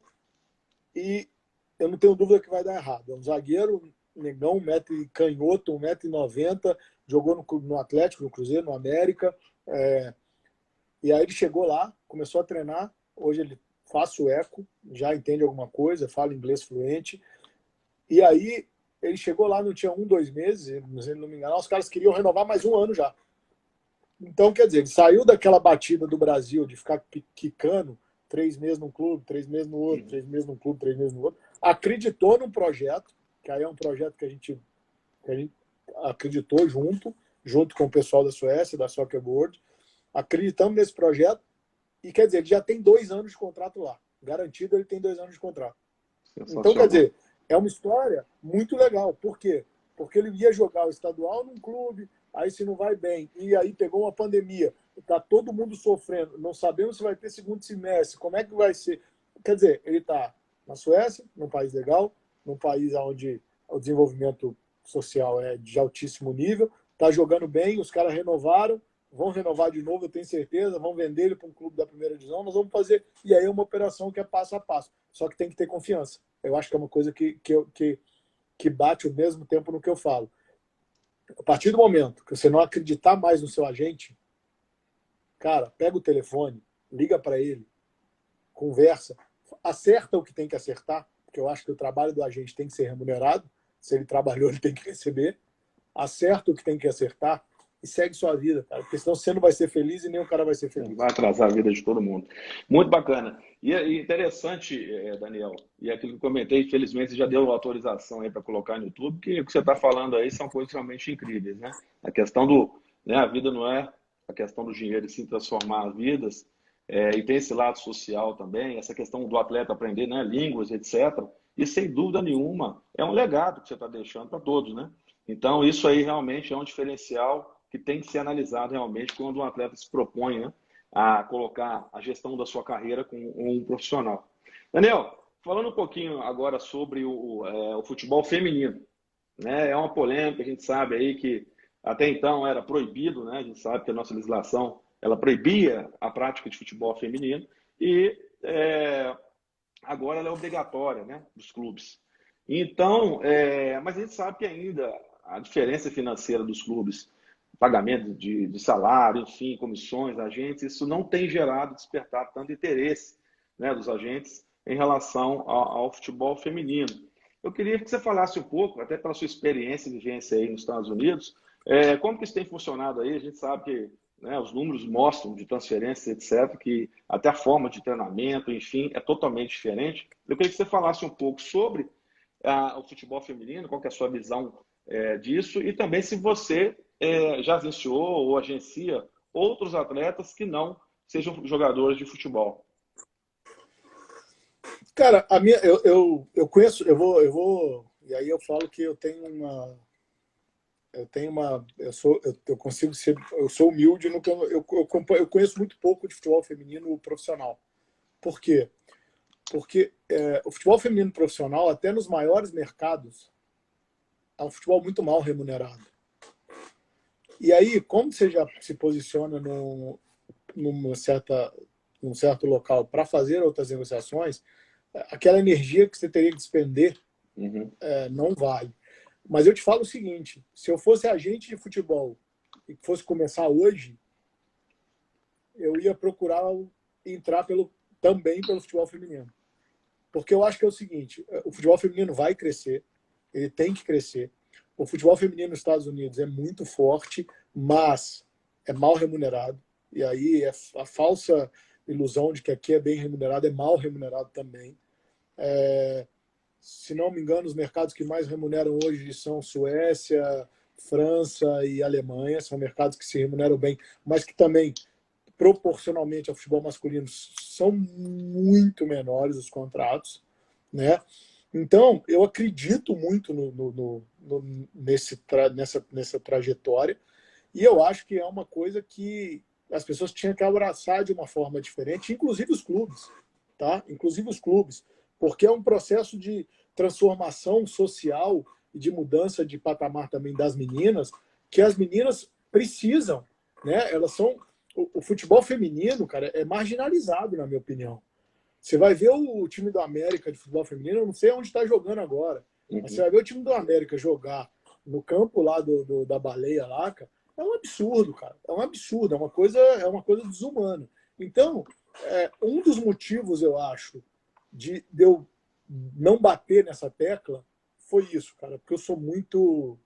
e eu não tenho dúvida que vai dar errado. É um zagueiro, negão, canhoto, 1,90 m, jogou no Atlético, no Cruzeiro, no América. E aí ele chegou lá, começou a treinar. Hoje ele faz sueco, já entende alguma coisa, fala inglês fluente. E aí ele chegou lá, não tinha 2 meses, se não me engano, os caras queriam renovar mais 1 ano já. Então, quer dizer, ele saiu daquela batida do Brasil de ficar quicando 3 meses num clube, 3 meses no outro, 3 meses num clube, 3 meses no outro. Acreditou num projeto, que aí é um projeto que a gente acreditou junto com o pessoal da Suécia, da Soccer Board. Acreditamos nesse projeto e, quer dizer, ele já tem 2 anos de contrato lá. Garantido, ele tem 2 anos de contrato. Então, quer dizer, é uma história muito legal. Por quê? Porque ele ia jogar o estadual num clube, aí se não vai bem, e aí pegou uma pandemia, está todo mundo sofrendo, não sabemos se vai ter segundo semestre, como é que vai ser. Quer dizer, ele está na Suécia, num país legal, num país onde o desenvolvimento social é de altíssimo nível, está jogando bem, os caras renovaram, vão renovar de novo, eu tenho certeza, vão vender ele para um clube da primeira divisão, nós vamos fazer, e aí é uma operação que é passo a passo, só que tem que ter confiança. Eu acho que é uma coisa que bate ao mesmo tempo no que eu falo. A partir do momento que você não acreditar mais no seu agente, cara, pega o telefone, liga para ele, conversa, acerta o que tem que acertar, porque eu acho que o trabalho do agente tem que ser remunerado, se ele trabalhou, ele tem que receber, acerta o que tem que acertar e segue sua vida, cara, porque senão você não vai ser feliz e nem o cara vai ser feliz. Vai atrasar a vida de todo mundo. Muito bacana. E interessante, Daniel, e aquilo que eu comentei, infelizmente você já deu autorização aí para colocar no YouTube, que o que você está falando aí são coisas realmente incríveis, né? A questão a vida não é a questão do dinheiro e sim transformar as vidas, e tem esse lado social também, essa questão do atleta aprender, né, línguas, etc. E sem dúvida nenhuma, é um legado que você está deixando para todos, né? Então isso aí realmente é um diferencial que tem que ser analisado realmente quando um atleta se propõe, né, a colocar a gestão da sua carreira com um profissional. Daniel, falando um pouquinho agora sobre o futebol feminino, né? É uma polêmica, a gente sabe aí que até então era proibido, né? A gente sabe que a nossa legislação ela proibia a prática de futebol feminino e agora ela é obrigatória, né? Dos clubes. Então, mas a gente sabe que ainda a diferença financeira dos clubes, pagamento de salário, enfim, comissões, agentes, isso não tem gerado, despertado tanto interesse, né, dos agentes em relação ao futebol feminino. Eu queria que você falasse um pouco, até pela sua experiência e vivência aí nos Estados Unidos, como que isso tem funcionado aí? A gente sabe que, né, os números mostram de transferências, etc., que até a forma de treinamento, enfim, é totalmente diferente. Eu queria que você falasse um pouco sobre o futebol feminino, qual que é a sua visão disso, e também se você já agenciou ou agencia outros atletas que não sejam jogadores de futebol. Cara, eu conheço, e aí eu falo que eu tenho uma, eu consigo ser, eu sou humilde no que eu conheço muito pouco de futebol feminino profissional. Por quê? Porque o futebol feminino profissional, até nos maiores mercados, é um futebol muito mal remunerado. E aí, como você já se posiciona num certo local para fazer outras negociações, aquela energia que você teria que despender não vale. Mas eu te falo o seguinte, se eu fosse agente de futebol e fosse começar hoje, eu ia procurar entrar também pelo futebol feminino. Porque eu acho que é o seguinte, o futebol feminino vai crescer, ele tem que crescer. O futebol feminino nos Estados Unidos é muito forte, mas é mal remunerado. E aí a falsa ilusão de que aqui é bem remunerado é mal remunerado também. Se não me engano, os mercados que mais remuneram hoje são Suécia, França e Alemanha. São mercados que se remuneram bem, mas que também, proporcionalmente ao futebol masculino, são muito menores os contratos, né? Então, eu acredito muito nessa trajetória e eu acho que é uma coisa que as pessoas tinham que abraçar de uma forma diferente, inclusive os clubes, tá? Inclusive os clubes, porque é um processo de transformação social e de mudança de patamar também das meninas, que as meninas precisam, né? Elas são o futebol feminino, cara, é marginalizado, na minha opinião. Você vai ver o time do América de futebol feminino, eu não sei onde está jogando agora, mas você vai ver o time do América jogar no campo lá da Baleia lá, cara, é um absurdo, cara. É um absurdo, é uma coisa desumana. Então, um dos motivos, eu acho, de eu não bater nessa tecla foi isso, cara, porque eu sou muito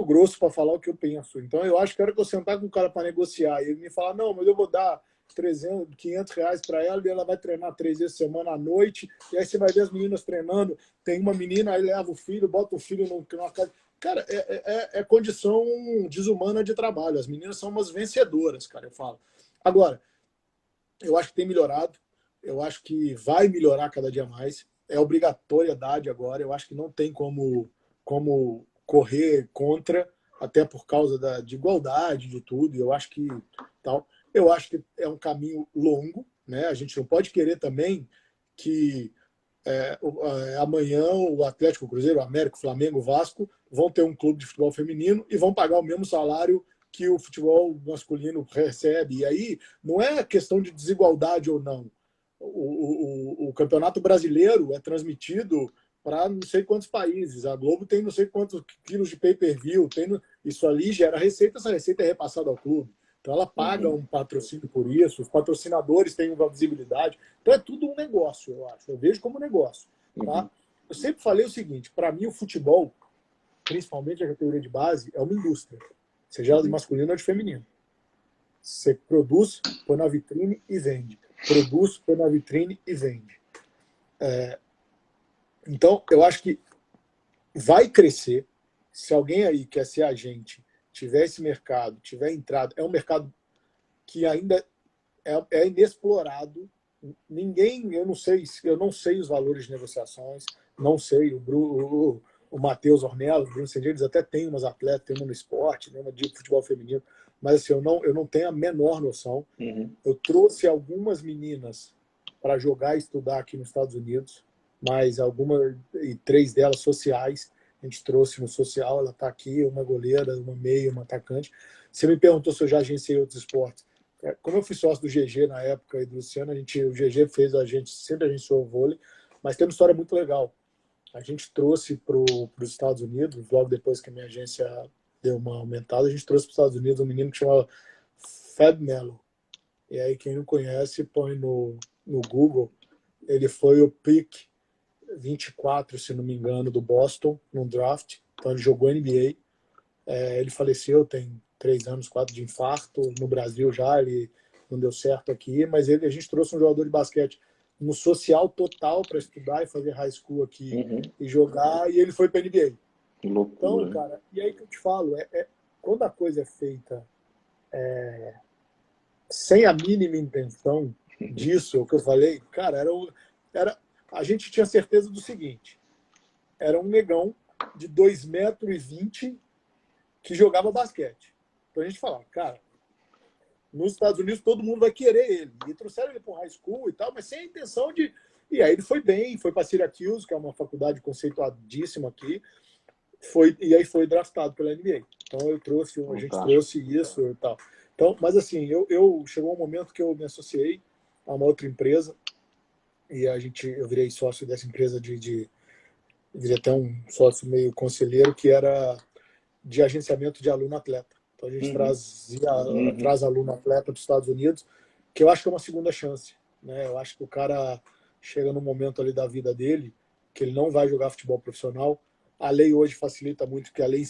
grosso para falar o que eu penso. Então, eu acho que a hora que eu sentar com o cara para negociar e ele me falar, não, mas eu vou dar 300, 500 reais para ela e ela vai treinar 3 vezes por semana à noite, e aí você vai ver as meninas treinando, tem uma menina, aí leva o filho, bota o filho numa casa. Cara, é condição desumana de trabalho. As meninas são umas vencedoras, cara, eu falo. Agora, eu acho que tem melhorado, eu acho que vai melhorar cada dia mais, é obrigatoriedade agora, eu acho que não tem como correr contra, até por causa de igualdade, de tudo, eu acho que tal. Eu acho que é um caminho longo, né? A gente não pode querer também que amanhã o Atlético, o Cruzeiro, o América, o Flamengo, o Vasco vão ter um clube de futebol feminino e vão pagar o mesmo salário que o futebol masculino recebe. E aí não é questão de desigualdade ou não. O Campeonato Brasileiro é transmitido para não sei quantos países. A Globo tem não sei quantos quilos de pay-per-view. Isso ali gera receita, essa receita é repassada ao clube. Então ela paga um patrocínio por isso, os patrocinadores têm uma visibilidade. Então é tudo um negócio, eu acho. Eu vejo como negócio. Tá? Eu sempre falei o seguinte, para mim o futebol, principalmente a categoria de base, é uma indústria. Seja ela de masculino ou de feminino. Você produz, põe na vitrine e vende. Produz, põe na vitrine e vende. Então, eu acho que vai crescer. Se alguém aí quer ser agente, tiver esse mercado, tiver entrado, é um mercado que ainda é inexplorado. Eu não sei os valores de negociações, não sei. O Matheus Ornelas, o Bruno Sendier, eles até têm umas atletas, tem uma no esporte, né, uma de futebol feminino, mas assim, eu não tenho a menor noção. Eu trouxe algumas meninas para jogar e estudar aqui nos Estados Unidos, mas e 3 delas sociais. A gente trouxe no social, ela está aqui, uma goleira, uma meia, uma atacante. Você me perguntou se eu já agenciei outros esportes. Como eu fui sócio do GG na época e do Luciano, o GG fez sempre agenciou o vôlei, mas tem uma história muito legal. A gente trouxe para os Estados Unidos, logo depois que a minha agência deu uma aumentada, a gente trouxe para os Estados Unidos um menino que chamava Fab Melo. E aí, quem não conhece, põe no Google. Ele foi o pick 24, se não me engano, do Boston, num draft. Então, ele jogou NBA. Ele faleceu, tem 3 anos, 4 de infarto. No Brasil já, ele não deu certo aqui. Mas a gente trouxe um jogador de basquete no social total para estudar e fazer high school aqui e jogar. E ele foi para NBA. Que loucura. Então, cara, e aí que eu te falo, quando a coisa é feita sem a mínima intenção disso, o que eu falei, cara, a gente tinha certeza do seguinte: era um negão de 2,20 m que jogava basquete. Então a gente falava, cara, nos Estados Unidos todo mundo vai querer ele. E trouxeram ele para o high school e tal, mas sem a intenção de. E aí ele foi bem, foi para Syracuse, que é uma faculdade conceituadíssima aqui, e aí foi draftado pela NBA. Então a gente trouxe isso e tal. Então, mas assim, chegou um momento que eu me associei a uma outra empresa e eu virei sócio dessa empresa virei até um sócio meio conselheiro, que era de agenciamento de aluno-atleta. Então a gente traz aluno-atleta dos Estados Unidos, que eu acho que é uma segunda chance, né? Eu acho que o cara chega num momento ali da vida dele que ele não vai jogar futebol profissional. A lei hoje facilita muito, porque a lei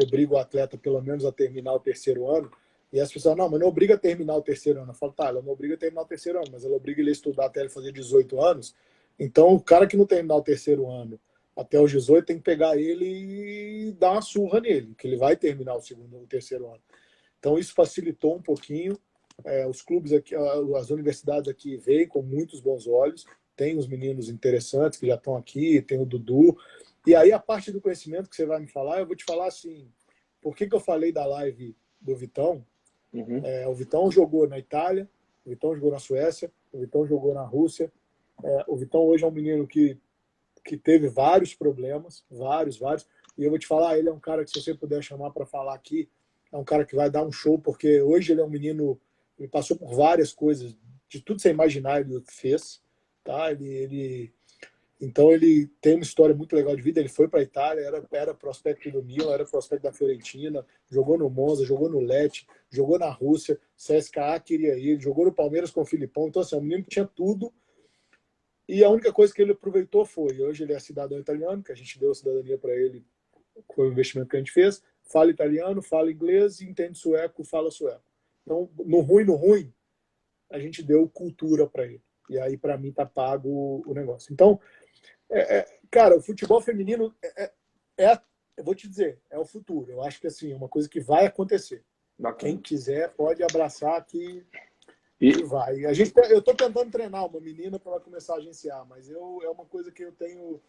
obriga o atleta pelo menos a terminar o 3º ano. E as pessoas, não, mas não obriga a terminar o 3º ano. Eu falo, tá, ela não obriga a terminar o 3º ano, mas ela obriga ele a estudar até ele fazer 18 anos. Então, o cara que não terminar o 3º ano até os 18 tem que pegar ele e dar uma surra nele, que ele vai terminar o 3º ano. Então, isso facilitou um pouquinho. Os clubes aqui, as universidades aqui veem com muitos bons olhos. Tem os meninos interessantes que já estão aqui, tem o Dudu. E aí, a parte do conhecimento que você vai me falar, eu vou te falar assim, por que eu falei da live do Vitão? O Vitão jogou na Itália, o Vitão jogou na Suécia, o Vitão jogou na Rússia. O Vitão hoje é um menino que teve vários problemas, vários. E eu vou te falar, ele é um cara que, se você puder chamar para falar aqui, é um cara que vai dar um show, porque hoje ele é um menino, ele passou por várias coisas, de tudo que você imaginar ele fez, tá? Então ele tem uma história muito legal de vida. Ele foi para a Itália, era prospecto do Milan, era prospecto da Fiorentina, jogou no Monza, jogou no Lecce, jogou na Rússia, CSKA queria ele, jogou no Palmeiras com o Filipão. Então, assim, é um menino que tinha tudo. E a única coisa que ele aproveitou hoje ele é cidadão italiano, que a gente deu a cidadania para ele, foi o investimento que a gente fez, fala italiano, fala inglês, entende sueco, fala sueco. Então, no ruim, a gente deu cultura para ele. E aí, para mim, tá pago o negócio. Então, cara, o futebol feminino eu vou te dizer, é o futuro. Eu acho que assim, é uma coisa que vai acontecer. Bacana. Quem quiser pode abraçar que vai. Eu estou tentando treinar uma menina para ela começar a agenciar, mas é uma coisa que eu tenho.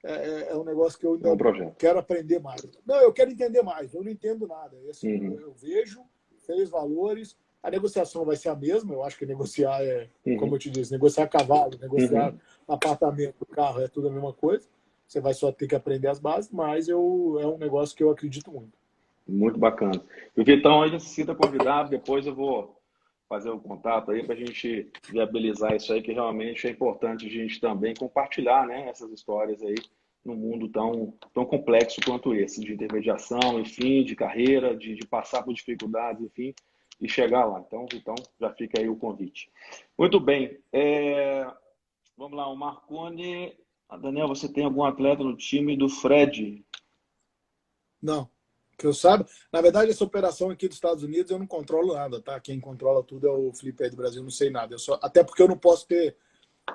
É um negócio que eu ainda quero aprender mais. Não, eu quero entender mais. Eu não entendo nada. E, assim, eu vejo, sei os valores. A negociação vai ser a mesma. Eu acho que negociar como eu te disse, negociar cavalo, negociar apartamento, carro, é tudo a mesma coisa. Você vai só ter que aprender as bases, mas é um negócio que eu acredito muito. Muito bacana. E o Vitão aí já se sinta convidado, depois eu vou fazer o contato aí para a gente viabilizar isso aí, que realmente é importante a gente também compartilhar, né, essas histórias aí num mundo tão complexo quanto esse, de intermediação, enfim, de carreira, de passar por dificuldades, enfim, e chegar lá. Então, já fica aí o convite. Muito bem. Vamos lá, o Marconi. Daniel, você tem algum atleta no time do Fred? Não. Que eu saiba. Na verdade, essa operação aqui dos Estados Unidos eu não controlo nada, tá? Quem controla tudo é o Felipe aí do Brasil, não sei nada. Até porque eu não posso ter.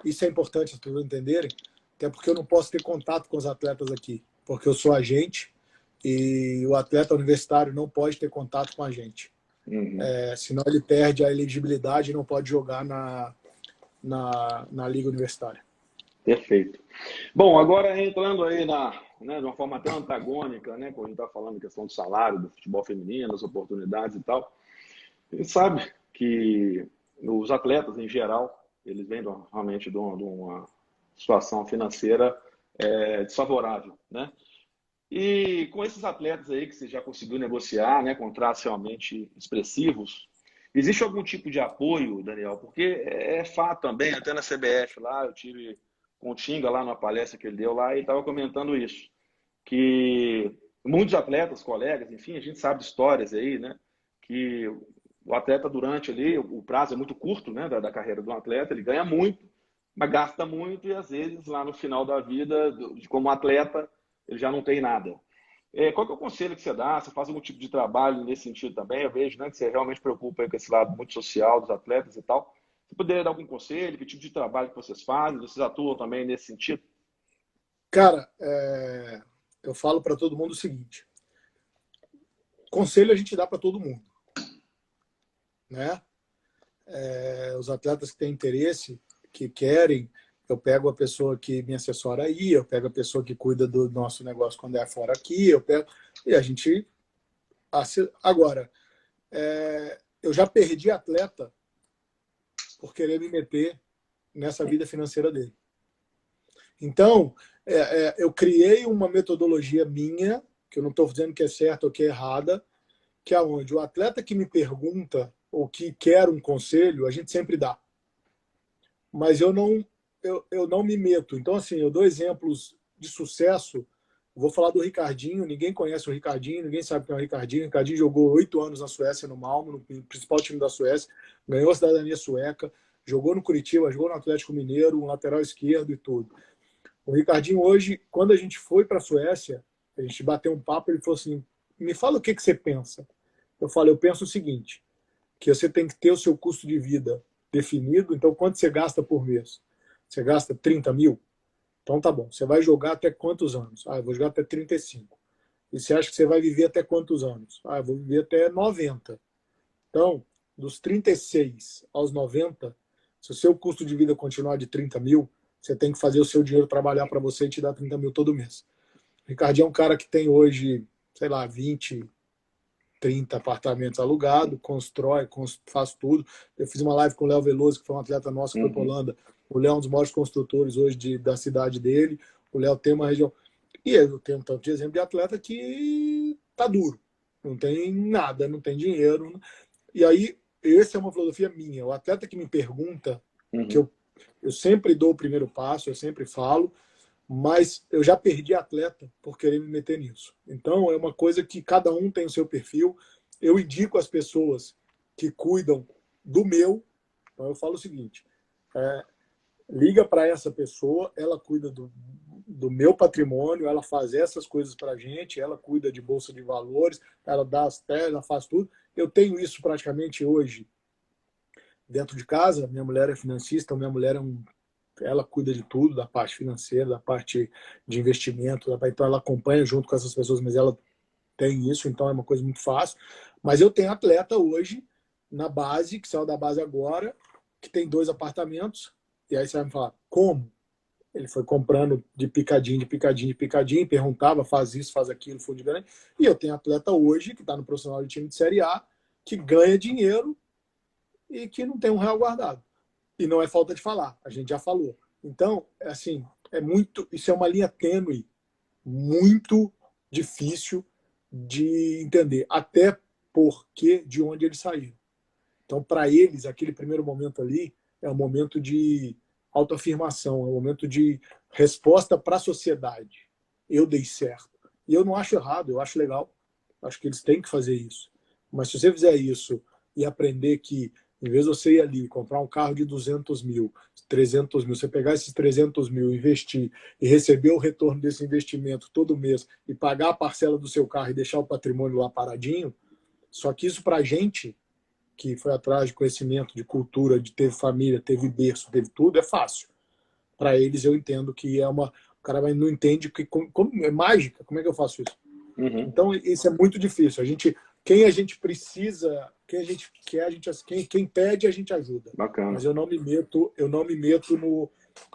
Isso é importante as pessoas entenderem. Até porque eu não posso ter contato com os atletas aqui. Porque eu sou agente e o atleta universitário não pode ter contato com a gente. Senão ele perde a elegibilidade e não pode jogar na liga universitária. Perfeito. Bom, agora entrando aí de uma forma até antagônica, né, quando a gente está falando da questão do salário, do futebol feminino, das oportunidades e tal, a gente sabe que os atletas em geral Eles vêm realmente de uma situação financeira desfavorável, né? E com esses atletas aí que você já conseguiu negociar, né, contratos realmente expressivos, existe algum tipo de apoio, Daniel? Porque é fato também, até na CBF lá, eu tive com o Tinga lá numa palestra que ele deu lá e estava comentando isso, que muitos atletas, colegas, enfim, a gente sabe de histórias aí, né, que o atleta durante ali, o prazo é muito curto, né, da carreira do atleta, ele ganha muito, mas gasta muito e às vezes lá no final da vida, como atleta, ele já não tem nada. Qual que é o conselho que você dá? Você faz algum tipo de trabalho nesse sentido também? Eu vejo, né, que você realmente preocupa aí com esse lado muito social dos atletas e tal. Você poderia dar algum conselho? Que tipo de trabalho que vocês fazem? Vocês atuam também nesse sentido? Cara, eu falo para todo mundo o seguinte: conselho a gente dá para todo mundo, né? Os atletas que têm interesse, que querem, eu pego a pessoa que me assessora aí, eu pego a pessoa que cuida do nosso negócio quando é fora aqui, eu pego e a gente agora eu já perdi atleta por querer me meter nessa vida financeira dele. Então, eu criei uma metodologia minha, que eu não estou dizendo que é certa ou que é errada, que é onde o atleta que me pergunta ou que quer um conselho, a gente sempre dá. Mas eu não me meto. Então, assim, eu dou exemplos de sucesso. Vou falar do Ricardinho. Ninguém conhece o Ricardinho, ninguém sabe quem é o Ricardinho. O Ricardinho jogou 8 anos na Suécia, no Malmo, no principal time da Suécia, ganhou a cidadania sueca, jogou no Curitiba, jogou no Atlético Mineiro, um lateral esquerdo e tudo. O Ricardinho hoje, quando a gente foi para a Suécia, a gente bateu um papo, ele falou assim, me fala o que você pensa. Eu falei, eu penso o seguinte, que você tem que ter o seu custo de vida definido, então quanto você gasta por mês? Você gasta 30 mil? Então tá bom, você vai jogar até quantos anos? Eu vou jogar até 35. E você acha que você vai viver até quantos anos? Eu vou viver até 90. Então, dos 36 aos 90, se o seu custo de vida continuar de 30 mil, você tem que fazer o seu dinheiro trabalhar para você e te dar 30 mil todo mês. O Ricardinho é um cara que tem hoje, sei lá, 20, 30 apartamentos alugados, constrói, faz tudo. Eu fiz uma live com o Léo Veloso, que foi um atleta nosso que foi para Holanda. O Léo é um dos maiores construtores hoje da cidade dele. O Léo tem uma região... E eu tenho tanto de exemplo de atleta que tá duro. Não tem nada, não tem dinheiro. E aí, essa é uma filosofia minha. O atleta que me pergunta, que eu sempre dou o primeiro passo, eu sempre falo, mas eu já perdi atleta por querer me meter nisso. Então, é uma coisa que cada um tem o seu perfil. Eu indico as pessoas que cuidam do meu. Então, eu falo o seguinte, liga para essa pessoa, ela cuida do meu patrimônio, ela faz essas coisas para a gente, ela cuida de bolsa de valores, ela dá as telas, ela faz tudo. Eu tenho isso praticamente hoje dentro de casa. Minha mulher é financista, minha mulher ela cuida de tudo, da parte financeira, da parte de investimento, então ela acompanha junto com essas pessoas, mas ela tem isso, então é uma coisa muito fácil. Mas eu tenho atleta hoje na base, que saiu da base agora, que tem 2 apartamentos, e aí você vai me falar, como? Ele foi comprando de picadinho, de picadinho, de picadinho, perguntava, faz isso, faz aquilo, fundo de grande. E eu tenho atleta hoje, que está no profissional de time de Série A, que ganha dinheiro e que não tem um real guardado. E não é falta de falar, a gente já falou. Então, assim, isso é uma linha tênue, muito difícil de entender, até porque de onde eles saíram. Então, para eles, aquele primeiro momento ali é um momento de autoafirmação, é um momento de resposta para a sociedade. Eu dei certo. E eu não acho errado, eu acho legal. Acho que eles têm que fazer isso. Mas se você fizer isso e aprender que, em vez de você ir ali comprar um carro de 200 mil, 300 mil, você pegar esses 300 mil, investir e receber o retorno desse investimento todo mês e pagar a parcela do seu carro e deixar o patrimônio lá paradinho, só que isso para a gente que foi atrás de conhecimento, de cultura, de teve família, teve berço, teve tudo, é fácil. Para eles, eu entendo que é uma... O cara não entende que como é mágica, como é que eu faço isso? Então, isso é muito difícil. Quem a gente precisa, quem a gente quer, quem pede, a gente ajuda. Bacana. Mas eu não me meto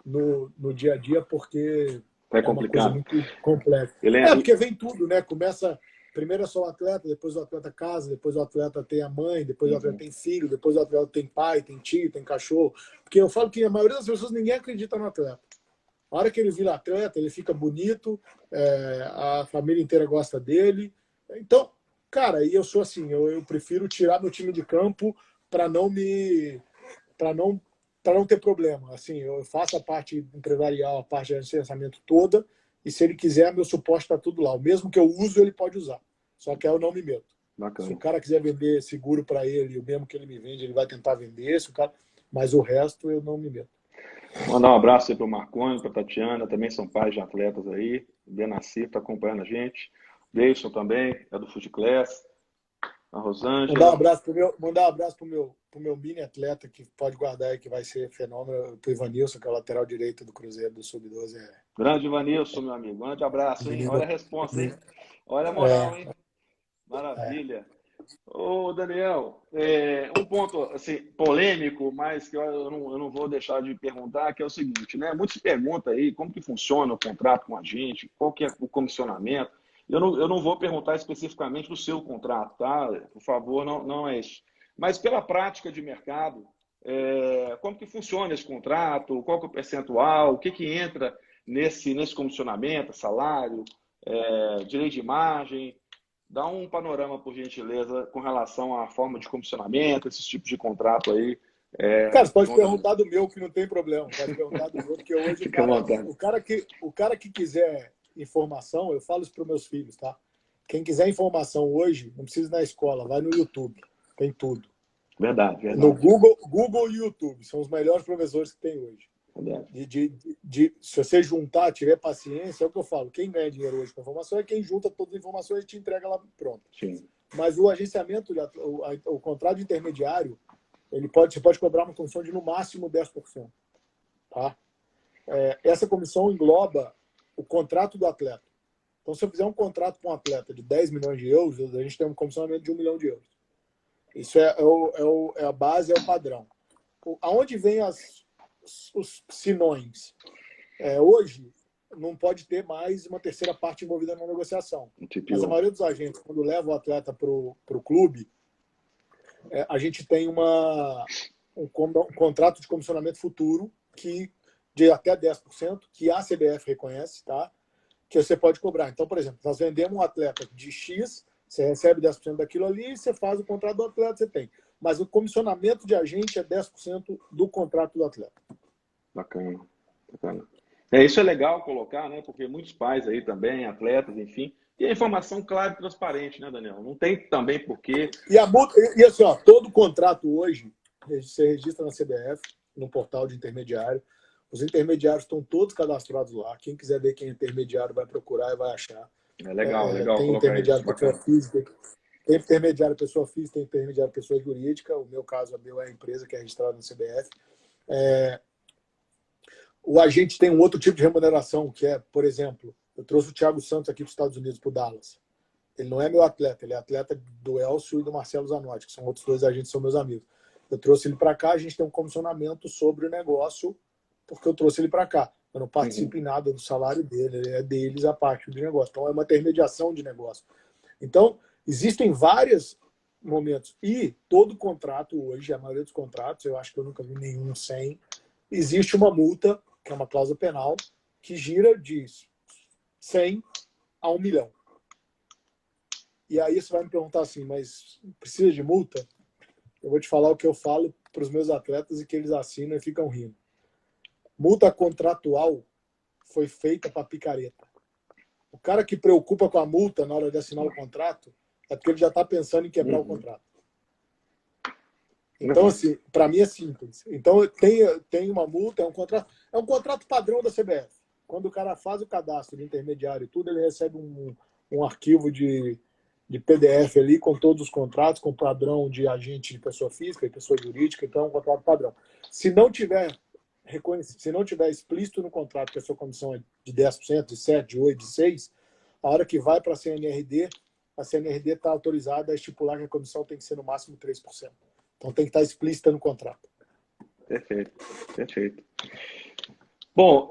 no dia a dia porque É uma coisa complicado. muito complexa. Porque vem tudo, né? Começa Primeiro é só o atleta, depois o atleta casa, depois o atleta tem a mãe, depois o atleta tem filho, depois o atleta tem pai, tem tio, tem cachorro. Porque eu falo que a maioria das pessoas, ninguém acredita no atleta. A hora que ele vira atleta, ele fica bonito, a família inteira gosta dele. Então, cara, e eu sou assim, eu prefiro tirar meu time de campo para não me para não ter problema. Assim, eu faço a parte empresarial, a parte de licenciamento toda, e se ele quiser, meu suporte está tudo lá. O mesmo que eu uso, ele pode usar. Só que aí eu não me meto. Bacana. Se o cara quiser vender seguro para ele, o mesmo que ele me vende, ele vai tentar vender. Se o cara... Mas o resto eu não me meto. Mandar um abraço aí para o Marconi, para a Tatiana, também são pais de atletas aí. O Benacir está acompanhando a gente. Deison também, é do Foot Class. A Rosângela. Mandar um abraço pro meu mini atleta que pode guardar aí, que vai ser fenômeno, pro Ivanilson, que é o lateral direito do Cruzeiro do Sub-12. Grande Ivanilson, meu amigo. Grande abraço, hein? Olha a resposta, hein? Olha a moral, hein? Maravilha. Ô, Daniel, um ponto assim, polêmico, mas que eu não vou deixar de perguntar, que é o seguinte, né? Muitos perguntam aí como que funciona o contrato com a gente, qual que é o comissionamento. Eu não vou perguntar especificamente do seu contrato, tá? Por favor, não é isso. Mas pela prática de mercado, como que funciona esse contrato, qual que é o percentual, o que que entra nesse comissionamento, salário, direito de imagem. Dá um panorama, por gentileza, com relação à forma de comissionamento, esses tipos de contrato aí. Cara, você pode perguntar do meu, que não tem problema. Pode perguntar do meu, porque hoje o cara que quiser informação, eu falo isso para os meus filhos, tá? Quem quiser informação hoje, não precisa ir na escola, vai no YouTube. Tem tudo. Verdade. No Google e YouTube. São os melhores professores que tem hoje. Se você juntar, tiver paciência, é o que eu falo. Quem ganha dinheiro hoje com informação é quem junta todas as informações e te entrega lá pronto. Sim. Mas o agenciamento, o contrato de intermediário, você pode cobrar uma comissão de no máximo 10%. Tá? Essa comissão engloba o contrato do atleta. Então, se eu fizer um contrato com um atleta de 10 milhões de euros, a gente tem um comissionamento de 1 milhão de euros. Isso é a base, é o padrão. Aonde vem os sinões? Hoje, não pode ter mais uma terceira parte envolvida na negociação. Mas a maioria dos agentes, quando leva o atleta para o clube, a gente tem um contrato de comissionamento futuro de até 10%, que a CBF reconhece, tá? Que você pode cobrar. Então, por exemplo, nós vendemos um atleta de X, você recebe 10% daquilo ali e você faz o contrato do atleta, você tem. Mas o comissionamento de agente é 10% do contrato do atleta. Bacana. Isso é legal colocar, né? Porque muitos pais aí também, atletas, enfim, e a informação clara e transparente, né, Daniel? Não tem também porquê. E a multa, e assim, ó, todo contrato hoje, você registra na CBF, no portal de intermediário. Os intermediários estão todos cadastrados lá. Quem quiser ver quem é intermediário vai procurar e vai achar. Legal tem intermediário pessoa física, tem intermediário pessoa física, tem intermediário pessoa jurídica. O meu caso, a meu é a empresa que é registrada na CBF. O agente tem um outro tipo de remuneração, que é, por exemplo, eu trouxe o Thiago Santos aqui para os Estados Unidos, para o Dallas. Ele não é meu atleta, ele é atleta do Elcio e do Marcelo Zanotti, que são outros dois agentes, são meus amigos. Eu trouxe ele para cá, a gente tem um comissionamento sobre o negócio, porque eu trouxe ele para cá. Eu não participo em nada do salário dele, é deles a parte do negócio. Então, é uma intermediação de negócio. Então, existem vários momentos. E todo contrato hoje, a maioria dos contratos, eu acho que eu nunca vi nenhum sem, existe uma multa, que é uma cláusula penal, que gira de 100 a 1 milhão. E aí você vai me perguntar assim, mas precisa de multa? Eu vou te falar o que eu falo para os meus atletas e que eles assinam e ficam rindo. Multa contratual foi feita para picareta. O cara que preocupa com a multa na hora de assinar o contrato é porque ele já está pensando em quebrar o contrato. Então, assim, para mim é simples. Então, tem uma multa, é um contrato padrão da CBF. Quando o cara faz o cadastro de intermediário e tudo, ele recebe um arquivo de PDF ali com todos os contratos, com padrão de agente de pessoa física e pessoa jurídica, então é um contrato padrão. Se não tiver explícito no contrato que a sua comissão é de 10%, de 7%, de 8%, de 6%, a hora que vai para a CNRD está autorizada a estipular que a comissão tem que ser no máximo 3%. Então tem que estar explícita no contrato. Perfeito. Bom,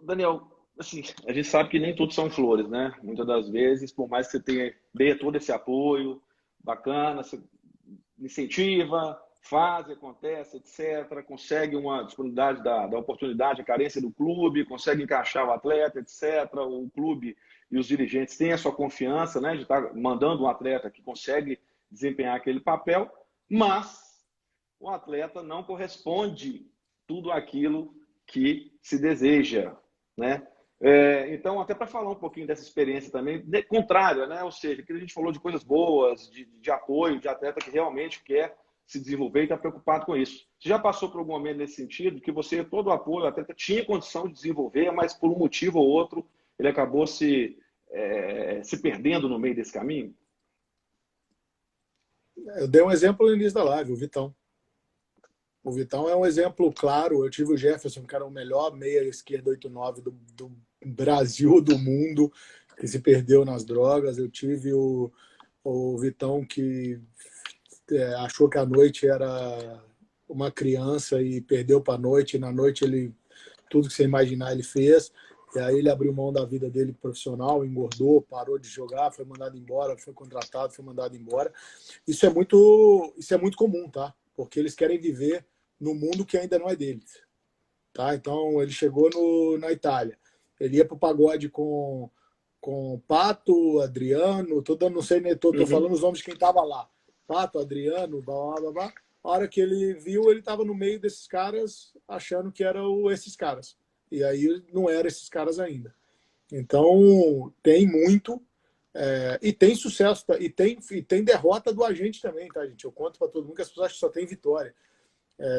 Daniel, assim, a gente sabe que nem tudo são flores, né? Muitas das vezes, por mais que você tenha, dê todo esse apoio, bacana, você incentiva, faz, acontece, etc., consegue uma disponibilidade da oportunidade, a carência do clube, consegue encaixar o atleta, etc., o clube e os dirigentes têm a sua confiança, né, de estar mandando um atleta que consegue desempenhar aquele papel, mas o atleta não corresponde tudo aquilo que se deseja, né? Então, até para falar um pouquinho dessa experiência também, contrária, né? Ou seja, que a gente falou de coisas boas, de apoio, de atleta que realmente quer se desenvolver e está preocupado com isso. Você já passou por algum momento nesse sentido, que você, todo o apoio, o atleta tinha condição de desenvolver, mas por um motivo ou outro, ele acabou se perdendo no meio desse caminho? Eu dei um exemplo no início da live, o Vitão. O Vitão é um exemplo claro. Eu tive o Jefferson, que era o melhor meia esquerda 8-9 do Brasil, do mundo, que se perdeu nas drogas. Eu tive o Vitão, que achou que a noite era uma criança e perdeu para a noite. E na noite, ele tudo que você imaginar ele fez. E aí ele abriu mão da vida dele profissional, engordou, parou de jogar, foi mandado embora, foi contratado, foi mandado embora. Isso é muito comum, tá? Porque eles querem viver no mundo que ainda não é deles. Tá? Então, ele chegou na Itália. Ele ia para o pagode com Pato, Adriano, não sei, tô Uhum. falando os nomes de quem estava lá. Pato, Adriano, blá, blá, blá. A hora que ele viu, ele estava no meio desses caras, achando que eram esses caras. E aí não eram esses caras ainda. Então, tem muito. E tem sucesso, tá? E tem derrota do agente também, tá, gente? Eu conto para todo mundo que as pessoas acham que só tem vitória.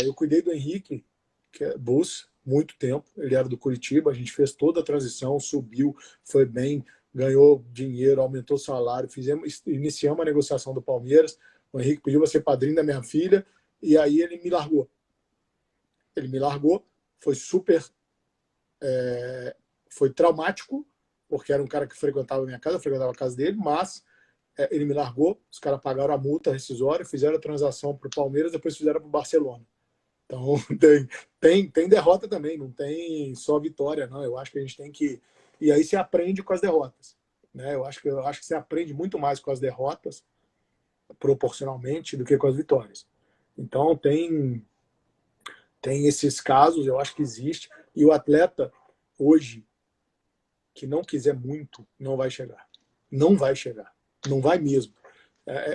Eu cuidei do Henrique, que é Bus, muito tempo. Ele era do Curitiba, a gente fez toda a transição, subiu, foi bem, ganhou dinheiro, aumentou o salário, iniciamos a negociação do Palmeiras. O Henrique pediu para ser padrinho da minha filha, e aí ele me largou. Ele me largou, foi super. Foi traumático, porque era um cara que frequentava a minha casa, eu frequentava a casa dele, mas ele me largou, os caras pagaram a multa rescisória, fizeram a transação para o Palmeiras, depois fizeram para o Barcelona. Então, tem derrota também, não tem só vitória, não. Eu acho que a gente tem que. E aí se aprende com as derrotas. Né? Eu acho que você aprende muito mais com as derrotas, proporcionalmente, do que com as vitórias. Então, tem esses casos, eu acho que existe. E o atleta, hoje, que não quiser muito, não vai chegar. Não vai chegar. Não vai mesmo.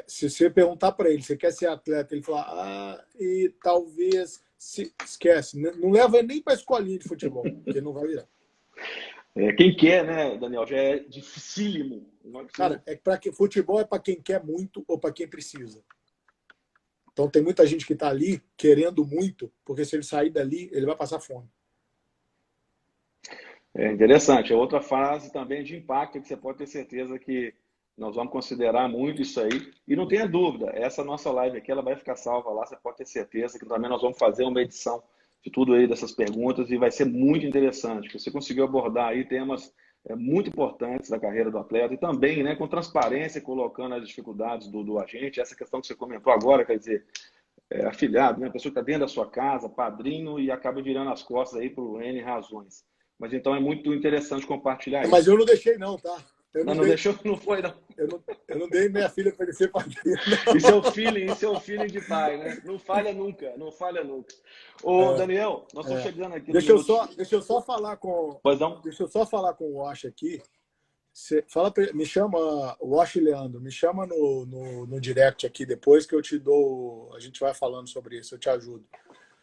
Se você perguntar para ele, você quer ser atleta, ele falar, e talvez, esquece, não leva nem para a escolinha de futebol, porque não vai virar. Quem quer, né, Daniel, já é dificílimo. Cara, futebol é para quem quer muito ou para quem precisa. Então tem muita gente que está ali querendo muito, porque se ele sair dali, ele vai passar fome. É interessante. É outra fase também de impacto que você pode ter certeza que nós vamos considerar muito isso aí. E não tenha dúvida, essa nossa live aqui ela vai ficar salva lá, você pode ter certeza que também nós vamos fazer uma edição de tudo aí dessas perguntas e vai ser muito interessante. Você conseguiu abordar aí temas muito importantes da carreira do atleta e também, né, com transparência, colocando as dificuldades do agente, essa questão que você comentou agora, quer dizer, afilhado, né, a pessoa que está dentro da sua casa, padrinho e acaba virando as costas aí por N razões. Mas então é muito interessante compartilhar Mas isso. eu não deixei não, tá? Eu Não, não não dei, deixou, não foi, não. eu não dei minha filha para ele ser padrinho, não. Isso é o feeling de pai, né? Não falha nunca, não falha nunca. Ô, Daniel, nós estamos chegando aqui no minuto. Deixa eu só falar com, Pois não? deixa eu só falar com o Wash aqui. Fala me chama, Wash Leandro, me chama no direct aqui depois que eu te dou. A gente vai falando sobre isso, eu te ajudo.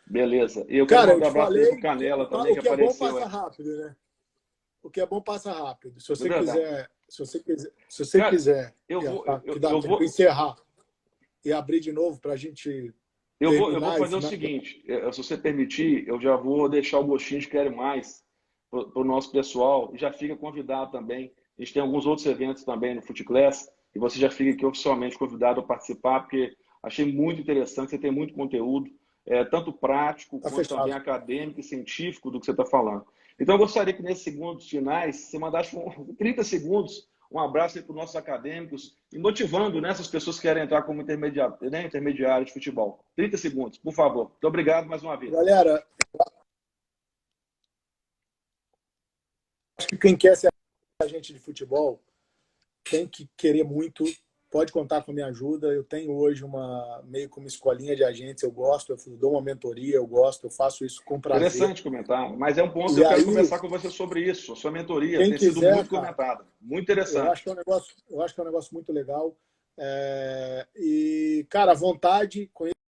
Beleza. E eu quero Cara, eu mandar um te abraço aí pro falei Canela também, o que que é bom apareceu. passa rápido, né? O que é bom passa rápido. Se É você verdade. quiser, se você Cara, quiser eu vou, que dá eu tempo vou, encerrar e abrir de novo para a gente eu vou terminar e fazer o finalizar. seguinte: se você permitir, eu já vou deixar o gostinho de quero mais para o nosso pessoal e já fica convidado também. A gente tem alguns outros eventos também no FootClass e você já fica aqui oficialmente convidado a participar, porque achei muito interessante, você tem muito conteúdo, tanto prático Tá quanto também fechado. acadêmico e científico do que você está falando. Então, eu gostaria que nesses segundos finais você mandasse 30 segundos um abraço aí para os nossos acadêmicos e motivando, né, essas pessoas que querem entrar como intermediário, né, intermediário de futebol. 30 segundos, por favor. Muito obrigado mais uma vez. Galera, acho que que quem quer ser agente de futebol tem que querer muito, pode contar com a minha ajuda. Eu tenho hoje meio que uma escolinha de agentes, eu gosto, eu dou uma mentoria, eu gosto, eu faço isso com prazer. Interessante comentar, mas é um ponto que E eu quero aí, conversar com você sobre isso. A sua mentoria quem tem sido quiser, muito cara, comentada, muito eu acho interessante. que é um negócio muito legal. E, cara, à vontade,